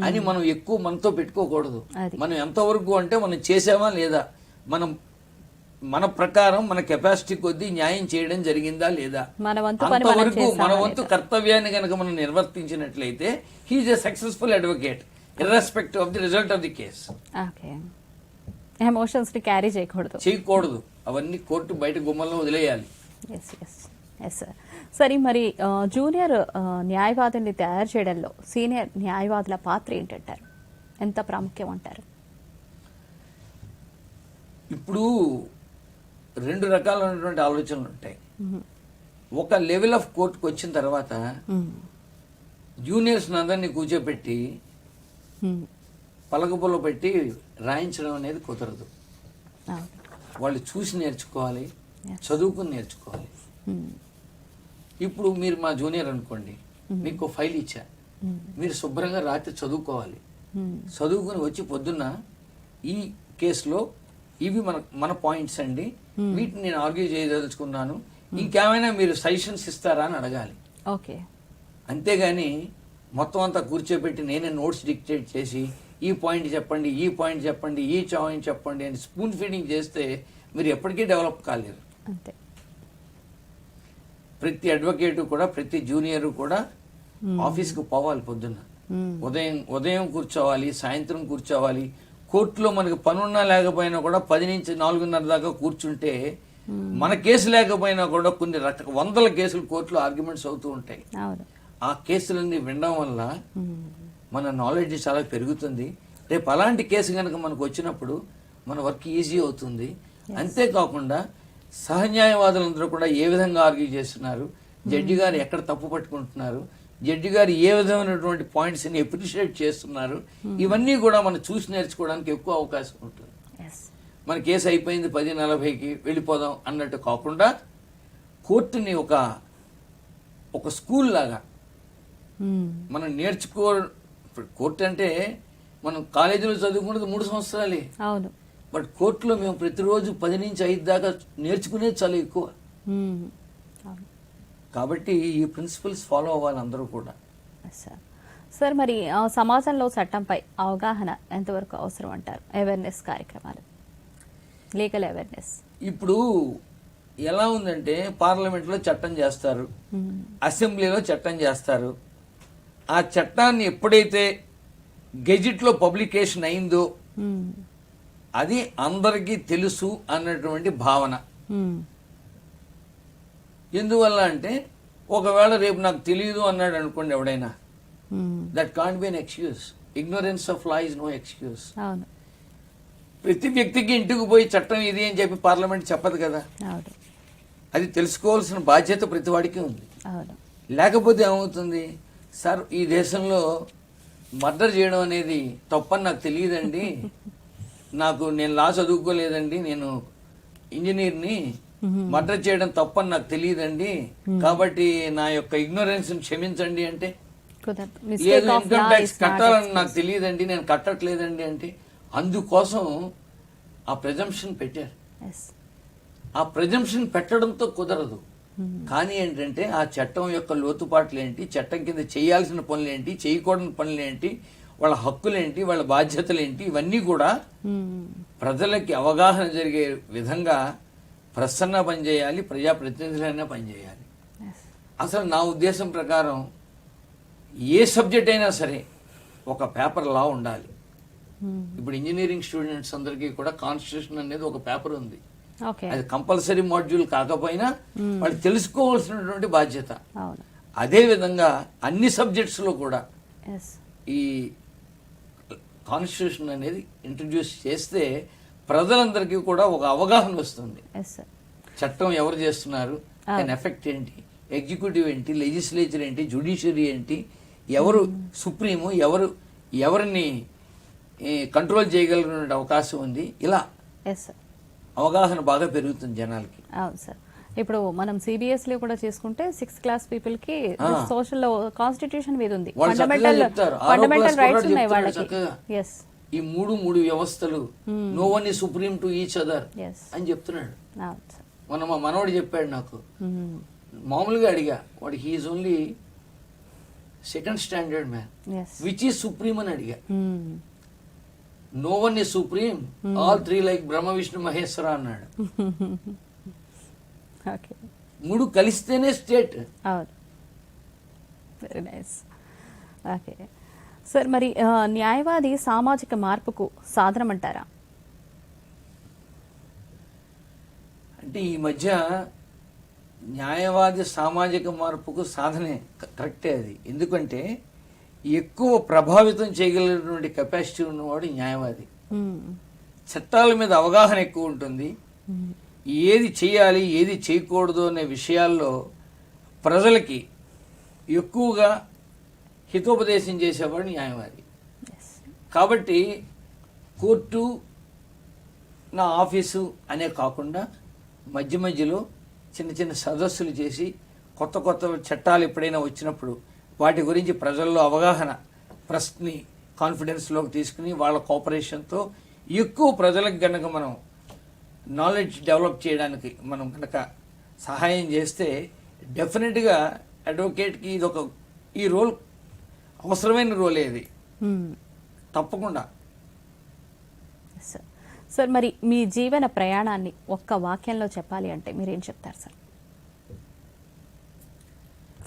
అని మనం ఎక్కువ మనతో పెట్టుకోకూడదు.
అది.
మనం ఎంతవరకు అంటే మనం చేసామా లేదా, మన ప్రకారం మన కెపాసిటీ కొద్దీ న్యాయం చేయడం జరిగిందా లేదా,
మన వంతు పని మనం
అంతవరకు
చేసామా
మన వంతు కర్తవ్యాన్ని కనుక మనం నిర్వర్తించినట్లయితే he is a successful advocate irrespective of the result of the case.
Okay. Emotions ని క్యారీ
చేయకూడదు. అవన్నీ కోర్టు బయట గుమ్మల్లో వదిలేయాలి.
Yes yes yes sir. సరే, మరి జూనియర్ న్యాయవాదుల్ని తయారు చేయడంలో సీనియర్ న్యాయవాదుల పాత్ర ఏంటంటారు? ఎంత ప్రాముఖ్యం అంటారు?
ఇప్పుడు రెండు రకాలైనటువంటి ఆలోచనలు ఉంటాయి. ఒక లెవెల్ ఆఫ్ కోర్టుకు వచ్చిన తర్వాత జూనియర్స్ అందరినీ కూర్చోబెట్టి పలకపుల్ల పెట్టి రాయించడం అనేది కుదరదు. వాళ్ళు చూసి నేర్చుకోవాలి, చదువుకుని నేర్చుకోవాలి. ఇప్పుడు మీరు మా జూనియర్ అనుకోండి, మీకు ఫైల్ ఇచ్చా, మీరు శుభ్రంగా రాత్రి చదువుకోవాలి. చదువుకుని వచ్చి పొద్దున్న ఈ కేసులో ఇవి మన పాయింట్స్ అండి, వీటిని నేను ఆర్గ్యూ చేయదలుచుకున్నాను, ఇంకేమైనా మీరు సజెషన్స్ ఇస్తారా అని అడగాలి.
ఓకే.
అంతేగాని మొత్తం అంతా కూర్చోబెట్టి నేనే నోట్స్ డిక్టేట్ చేసి ఈ పాయింట్ చెప్పండి, ఈ పాయింట్ చెప్పండి, ఈ పాయింట్ చెప్పండి అని స్పూన్ ఫీడింగ్ చేస్తే మీరు ఎప్పటికీ డెవలప్ కాలేరు.
అంతే.
ప్రతి అడ్వకేటు కూడా, ప్రతి జూనియర్ కూడా ఆఫీస్కి పోవాలి. పొద్దున్న ఉదయం కూర్చోవాలి, సాయంత్రం కూర్చోవాలి. కోర్టులో మనకి పనున్నా లేకపోయినా కూడా 10 నుంచి 4:30 దాకా కూర్చుంటే మన కేసు లేకపోయినా కూడా కొన్ని వందల కేసులు కోర్టులో ఆర్గ్యుమెంట్స్ అవుతూ ఉంటాయి. ఆ కేసులన్నీ వినడం వల్ల మన నాలెడ్జ్ చాలా పెరుగుతుంది. రేపు అలాంటి కేసు కనుక మనకు వచ్చినప్పుడు మన వర్క్ ఈజీ అవుతుంది. అంతేకాకుండా సహన్యాయవాదులందరూ కూడా ఏ విధంగా ఆర్గ్యూ చేస్తున్నారు, జడ్జి గారు ఎక్కడ తప్పు పట్టుకుంటున్నారు, జడ్జి గారు ఏ విధమైనటువంటి పాయింట్స్ ని అప్రిషియేట్ చేస్తున్నారు, ఇవన్నీ కూడా మనం చూసి నేర్చుకోవడానికి ఎక్కువ అవకాశం ఉంటుంది. మన కేసు అయిపోయింది 10:40కి వెళ్ళిపోదాం అన్నట్టు కాకుండా కోర్టుని ఒక స్కూల్ లాగా మనం కోర్టు అంటే మనం కాలేజీలో చదువుకున్నది 3 సంవత్సరాలే.
అవును.
బట్ కోర్టులో మేము ప్రతిరోజు 10 నుంచి 5 దాకా నేర్చుకునేది చాలా ఎక్కువ. కాబట్టి ఈ ప్రిన్సిపల్స్ ఫాలో అవ్వాలి అందరూ కూడా.
సార్, మరి సమాజంలో చట్టంపై అవగాహన ఎంతవరకు అవసరం అంటారు? అవేర్నెస్ కార్యక్రమాలు, లీగల్ అవేర్నెస్.
ఇప్పుడు ఎలా ఉందంటే పార్లమెంట్లో చట్టం చేస్తారు, అసెంబ్లీలో చట్టం చేస్తారు. ఆ చట్టాన్ని ఎప్పుడైతే గెజిట్లో పబ్లికేషన్ అయిందో అది అందరికీ తెలుసు అన్నటువంటి భావన. ఎందువల్ల అంటే ఒకవేళ రేపు నాకు తెలియదు అన్నాడు అనుకోండి ఎవడైనా, that can't be an excuse. Ignorance of law is no excuse.
అవును.
ప్రతి వ్యక్తికి ఇంటికి పోయి చట్టం ఇది అని చెప్పి పార్లమెంట్ చెప్పదు కదా.
అవును.
అది తెలుసుకోవాల్సిన బాధ్యత ప్రతి వాడికి ఉంది.
అవును.
లేకపోతే ఏమవుతుంది, సార్ ఈ దేశంలో మర్డర్ చేయడం అనేది తప్పని నాకు తెలియదండి, నేను లా చదువుకోలేదండి, నేను ఇంజనీర్ని, మర్డర్ చేయడం తప్పని నాకు తెలియదండి, కాబట్టి నా యొక్క ఇగ్నోరెన్స్ క్షమించండి అంటే, లేదు ఇన్కమ్ ట్యాక్స్ కట్టాలని నాకు తెలియదండి, నేను కట్టట్లేదండి అంటే, అందుకోసం ఆ ప్రెజంప్షన్ పెట్టారు. ఆ ప్రెజంప్షన్ పెట్టడంతో కుదరదు. కానీ ఏంటంటే ఆ చట్టం యొక్క లోతుపాట్లు ఏంటి, చట్టం కింద చేయాల్సిన పనులు ఏంటి, చేయకూడని పనులు ఏంటి, వాళ్ళ హక్కులేంటి, వాళ్ళ బాధ్యతలు ఏంటి, ఇవన్నీ కూడా ప్రజలకి అవగాహన జరిగే విధంగా ప్రసన్న పనిచేయాలి, ప్రజాప్రతినిధులైనా పనిచేయాలి. అసలు నా ఉద్దేశం ప్రకారం ఏ సబ్జెక్ట్ అయినా సరే ఒక పేపర్ లా ఉండాలి. ఇప్పుడు ఇంజనీరింగ్ స్టూడెంట్స్ అందరికీ కూడా కాన్స్టిట్యూషన్ అనేది ఒక పేపర్ ఉంది. అది కంపల్సరీ మాడ్యూల్ కాకపోయినా వాళ్ళు తెలుసుకోవాల్సినటువంటి బాధ్యత. అదే విధంగా అన్ని సబ్జెక్ట్స్ లో కూడా ఈ కాన్స్టిట్యూషన్ అనేది ఇంట్రడ్యూస్ చేస్తే ప్రజలందరికీ కూడా ఒక అవగాహన వస్తుంది. చట్టం ఎవరు చేస్తున్నారు, దాని ఎఫెక్ట్ ఏంటి, ఎగ్జిక్యూటివ్ ఏంటి, లెజిస్లేచర్ ఏంటి, జ్యుడిషియరీ ఏంటి, ఎవరు సుప్రీము, ఎవరిని కంట్రోల్ చేయగలిగిన అవకాశం ఉంది. ఇలా అవగాహన బాగా పెరుగుతుంది జనాలకి.
అవును సార్. ఇప్పుడు మనం సిబిఎస్ఈ కూడా చేసుకుంటే 6th క్లాస్ పీపుల్ కి సోషల్ కాన్స్టిట్యూషన్ మీద ఉంది, ఫండమెంటల్ రైట్స్ ఉన్నాయి వాళ్ళకి.
ఈ మూడు వ్యవస్థలు, నో వన్ ఈ సుప్రీం టు ఈచ్ అదర్ అని చెప్తున్నాడు. మొన్న మా మనవడు చెప్పాడు నాకు, మామూలుగా అడిగా, వాడు he is only second standard man, which is supreme అని అడిగా. No one is supreme, all three like Brahma Vishnu Maheshwara అన్నాడు. మూడు కలిస్తేనే state.
Very nice. Okay sir, మరి న్యాయవాది సామాజిక మార్పుకు సాధనం అంటారా?
అంటే ఈ మధ్య న్యాయవాది సామాజిక మార్పుకు సాధనే కరెక్టే అది. ఎందుకంటే ఎక్కువ ప్రభావితం చేయగలిగినటువంటి కెపాసిటీ ఉన్నవాడు న్యాయవాది. చట్టాల మీద అవగాహన ఎక్కువ ఉంటుంది. ఏది చేయాలి, ఏది చేయకూడదు అనే విషయాల్లో ప్రజలకి ఎక్కువగా హితోపదేశం చేసేవాడు న్యాయవాది. కాబట్టి కోర్టు, నా ఆఫీసు అనే కాకుండా మధ్యలో చిన్న చిన్న సదస్సులు చేసి కొత్త చట్టాలు ఎప్పుడైనా వచ్చినప్పుడు వాటి గురించి ప్రజల్లో అవగాహన, ప్రెస్ని కాన్ఫిడెన్స్లోకి తీసుకుని వాళ్ళ కోఆపరేషన్తో ఎక్కువ ప్రజలకు గనక మనం నాలెడ్జ్ డెవలప్ చేయడానికి మనం కనుక సహాయం చేస్తే డెఫినెట్గా అడ్వకేట్కి ఈ రోల్ అవసరమైన రోలే ఇది, తప్పకుండా.
సార్, మరి మీ జీవన ప్రయాణాన్ని ఒక్క వాక్యంలో చెప్పాలి అంటే మీరేం చెప్తారు సార్?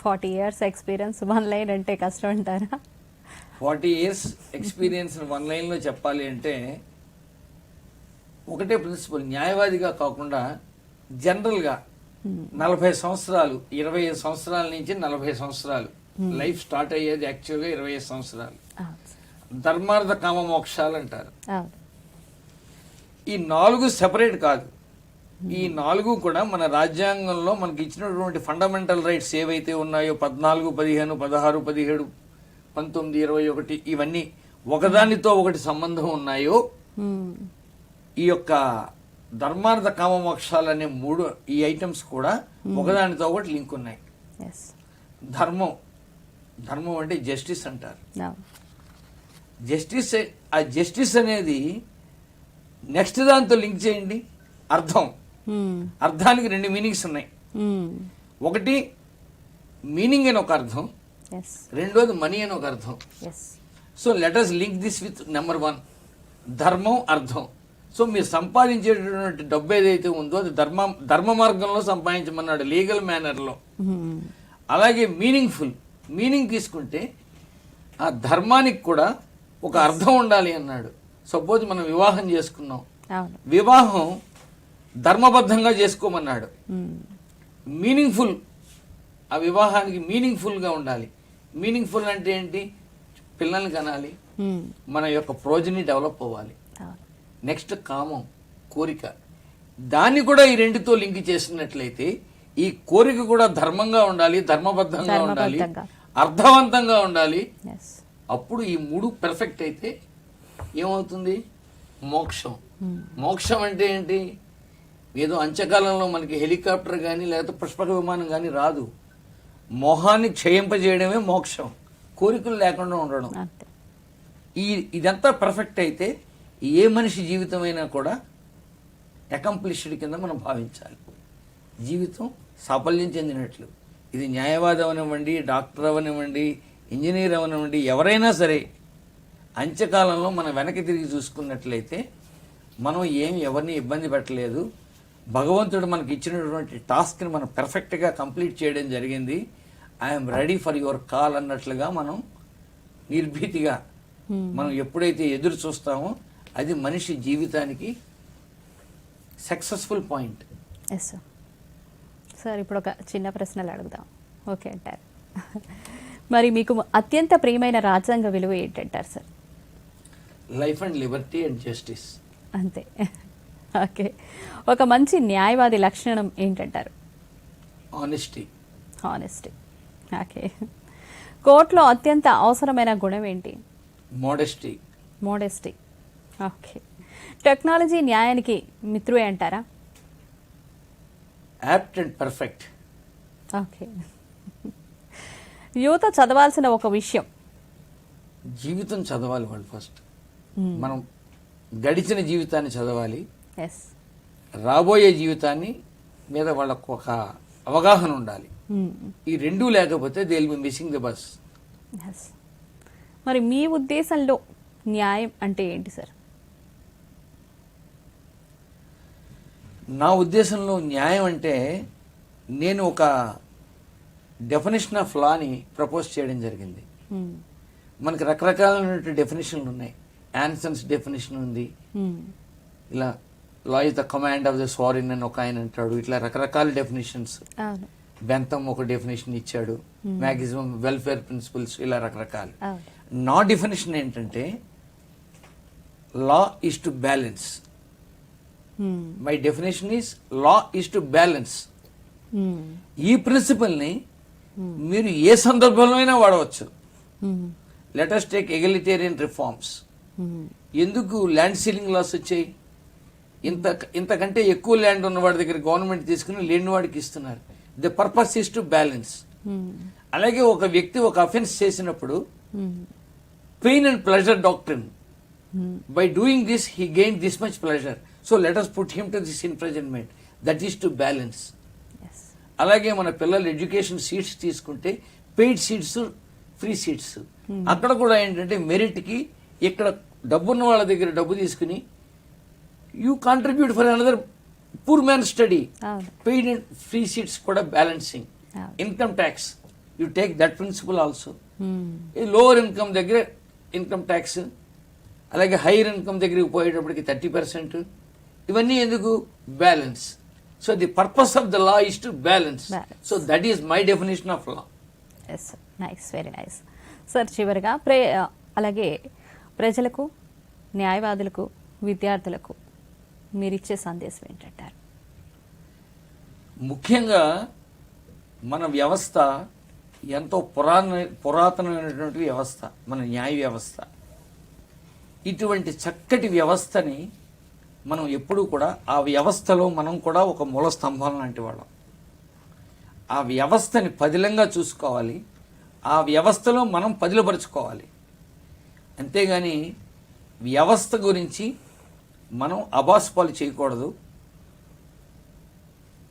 40 years ఎక్స్పీరియన్స్ 1 line అంటే కష్టం అంటారా?
40 years ఎక్స్పీరియన్స్ 1 line లో చెప్పాలి అంటే ఒకటే ప్రిన్సిపల్, న్యాయవాదిగా కాకుండా జనరల్గా 40 సంవత్సరాలు, 25 సంవత్సరాల నుంచి 40 సంవత్సరాలు లైఫ్ స్టార్ట్ అయ్యేది యాక్చువల్గా 25 సంవత్సరాలు. ధర్మార్థ కామ మోక్షాలు అంటారు. ఈ 4 సెపరేట్ కాదు. ఈ 4 కూడా మన రాజ్యాంగంలో మనకి ఇచ్చినటువంటి ఫండమెంటల్ రైట్స్ ఏవైతే ఉన్నాయో 14, 15, 16, 17, 19, 21 ఇవన్నీ ఒకదానితో ఒకటి సంబంధం ఉన్నాయో ఈ యొక్క ధర్మార్థ కామ మోక్షాలు అనే 3 ఈ ఐటమ్స్ కూడా ఒకదానితో ఒకటి లింక్ ఉన్నాయి. ధర్మం అంటే జస్టిస్ అంటారు. జస్టిస్ అనేది నెక్స్ట్ దాంతో లింక్ చేయండి. అర్థానికి 2 మీనింగ్స్ ఉన్నాయి. ఒకటి మీనింగ్ అని ఒక అర్థం, రెండోది మనీ అని ఒక అర్థం. So let us link this with number 1, ధర్మం, అర్థం. సో మీరు సంపాదించేటటువంటి డబ్బు ఏదైతే ఉందో అది ధర్మ మార్గంలో సంపాదించమన్నాడు, లీగల్ మేనర్లో. అలాగే మీనింగ్ తీసుకుంటే ఆ ధర్మానికి కూడా ఒక అర్థం ఉండాలి అన్నాడు. సపోజ్ మనం వివాహం చేసుకున్నాం, వివాహం ధర్మబద్ధంగా చేసుకోమన్నాడు. మీనింగ్ఫుల్, ఆ వివాహానికి మీనింగ్ఫుల్గా ఉండాలి. మీనింగ్ఫుల్ అంటే ఏంటి? పిల్లల్ని కనాలి,
మ్మ్.
మన యొక్క ప్రోజని డెవలప్ అవ్వాలి.
అవును.
నెక్స్ట్ కామం, కోరిక. దాన్ని కూడా ఈ రెండుతో లింక్ చేసినట్లయితే ఈ కోరిక కూడా ధర్మంగా ఉండాలి, ధర్మబద్ధంగా ఉండాలి,
ధర్మబద్ధంగా.
అర్థవంతంగా ఉండాలి.
ఎస్.
అప్పుడు ఈ మూడు పెర్ఫెక్ట్ అయితే ఏమవుతుంది? మోక్షం. మోక్షం అంటే ఏంటి? ఏదో అంత్యకాలంలో మనకి హెలికాప్టర్ కానీ లేకపోతే పుష్పక విమానం కానీ రాదు. మోహాన్ని క్షయింపజేయడమే మోక్షం, కోరికలు లేకుండా ఉండడం.
అంతే.
ఇదంతా పర్ఫెక్ట్ అయితే ఏ మనిషి జీవితమైనా కూడా అకంప్లిష్డ్ కింద మనం భావించాలి. జీవితం సాఫల్యం చెందినట్లు. ఇది న్యాయవాది అవనివ్వండి, డాక్టర్ అవనివ్వండి, ఇంజనీర్ అవనివ్వండి, ఎవరైనా సరే అంత్యకాలంలో మనం వెనక్కి తిరిగి చూసుకున్నట్లయితే మనం ఏం ఎవరిని ఇబ్బంది పెట్టలేదు. భగవంతుడు మనకి ఇచ్చినటువంటి టాస్క్ని మనం పెర్ఫెక్ట్గా కంప్లీట్ చేయడం జరిగింది. I'm ready for your call అన్నట్లుగా మనం నిర్భీతిగా మనం ఎప్పుడైతే ఎదురు చూస్తామో అది మనిషి జీవితానికి successful point.
Yes sir. Sir ఇప్పుడు ఒక చిన్న ప్రశ్నలు అడుగుదాం, ఓకే అంటారు? మరి మీకు అత్యంత ప్రియమైన రాజ్యాంగ విలువ ఏంటంటారు sir?
Life and Liberty and justice.
అంతే. ఓకే. ఒక మంచి న్యాయవాది లక్షణం ఏంటంటారు?
ఆనెస్టీ.
హానెస్టీ. ఓకే. కోర్టులో అత్యంత అవసరమైన గుణం ఏంటి?
మోడెస్టీ.
మోడెస్టీ. ఓకే. టెక్నాలజీ న్యాయానికి మిత్రుడే అంటారా?
Apt and perfect.
ఓకే. యువత చదవాల్సిన ఒక విషయం.
జీవితం చదవాలి వాళ్ళు ఫస్ట్. మనం గడిచిన జీవితాన్ని చదవాలి,
ఎస్.
రాబోయే జీవితాన్ని మీద వాళ్ళకు ఒక అవగాహన ఉండాలి. ఈ రెండూ లేకపోతే they will be missing the bus.
Yes. మరి మీ ఉద్దేశంలో న్యాయం అంటే ఏంటి సార్?
నా ఉద్దేశంలో న్యాయం అంటే నేను ఒక డెఫినేషన్ ఆఫ్ లాని ప్రపోజ్ చేయడం జరిగింది. మనకి రకరకాలైన డెఫినేషన్లు ఉన్నాయి. యాన్సన్స్ డెఫినేషన్ ఉంది, ఇలా లా is the command of the sarin అని ఒక ఆయన అంటాడు. ఇట్లా రకరకాల డెఫినేషన్స్.
అవును.
బెంతం ఒక డెఫినేషన్ ఇచ్చాడు, మ్యాక్సిమం వెల్ఫేర్ ప్రిన్సిపల్స్, ఇలా రకరకాలు.
అవును.
నా డెఫినేషన్ ఏంటంటే law is to balance. My definition is law is to balance. ఈ ప్రిన్సిపల్ని మీరు ఏ సందర్భంలో అయినా వాడవచ్చు. Let us take egalitarian reforms. ఎందుకు ల్యాండ్ సీలింగ్ లాస్ వచ్చాయి? ఇంతకంటే ఎక్కువ ల్యాండ్ ఉన్నవాడి దగ్గర గవర్నమెంట్ తీసుకుని లేని వాడికి ఇస్తున్నారు. The purpose is to balance. అలాగే ఒక వ్యక్తి ఒక అఫెన్స్ చేసినప్పుడు pain and pleasure doctrine, by doing this he gain this much pleasure, so let us put him to this imprisonment. That is to balance. అలాగే మన పిల్లలు ఎడ్యుకేషన్ సీట్స్ తీసుకుంటే paid seats, free seats. అక్కడ కూడా ఏంటంటే మెరిట్కి ఇక్కడ డబ్బున్న వాళ్ళ దగ్గర డబ్బు తీసుకుని you contribute for another poor man study. Paid and free seats కూడా balancing. Income tax you take that principle also. Lower income దగ్గర ఇన్కమ్ ట్యాక్స్, అలాగే హైయర్ ఇన్కమ్ దగ్గరికి పోయేటప్పటికి 30%. ఇవన్నీ ఎందుకు? Balance. So the purpose of the law is to balance. So that is my definition of law.
Yes. Nice, very nice sir. చివరిగా అలాగే ప్రజలకు, న్యాయవాదులకు, విద్యార్థులకు మీరిచ్చే సందేశం ఏంటంటారు?
ముఖ్యంగా మన వ్యవస్థ ఎంతో పురాతనమైనటువంటి వ్యవస్థ మన న్యాయ వ్యవస్థ. ఇటువంటి చక్కటి వ్యవస్థని మనం ఎప్పుడూ కూడా ఆ వ్యవస్థలో మనం కూడా ఒక మూల స్తంభం లాంటి వాళ్ళం. ఆ వ్యవస్థని పదిలంగా చూసుకోవాలి, ఆ వ్యవస్థలో మనం పదిలపరుచుకోవాలి. అంతేగాని వ్యవస్థ గురించి మనం అబాస్పాలు చేయకూడదు.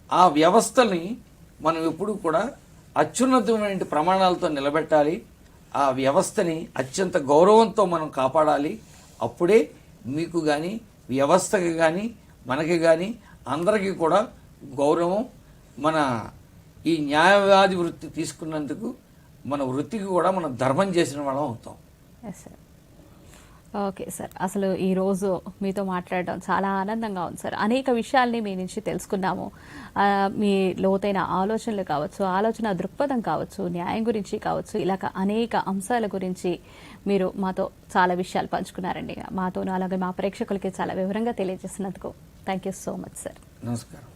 ఆ వ్యవస్థని మనం ఎప్పుడూ కూడా అత్యున్నతమైన ప్రమాణాలతో నిలబెట్టాలి. ఆ వ్యవస్థని అత్యంత గౌరవంతో మనం కాపాడాలి. అప్పుడే మీకు కానీ, వ్యవస్థకి కానీ, మనకి కానీ అందరికీ కూడా గౌరవం. మన ఈ న్యాయవాది వృత్తి తీసుకున్నందుకు మన వృత్తికి కూడా మనం ధర్మం చేసిన వాళ్ళం అవుతాం.
ఓకే సార్, అసలు ఈ రోజు మీతో మాట్లాడడం చాలా ఆనందంగా ఉంది సార్. అనేక విషయాల్ని మీ నుంచి తెలుసుకున్నాము. మీ లోతైన ఆలోచనలు కావచ్చు, ఆలోచన దృక్పథం కావచ్చు, న్యాయం గురించి కావచ్చు, ఇలాగ అనేక అంశాల గురించి మీరు మాతో చాలా విషయాలు పంచుకున్నారండి. మాతోనూ అలాగే మా ప్రేక్షకులకి చాలా వివరంగా తెలియజేసినందుకు thank you so much sir.
నమస్కారం.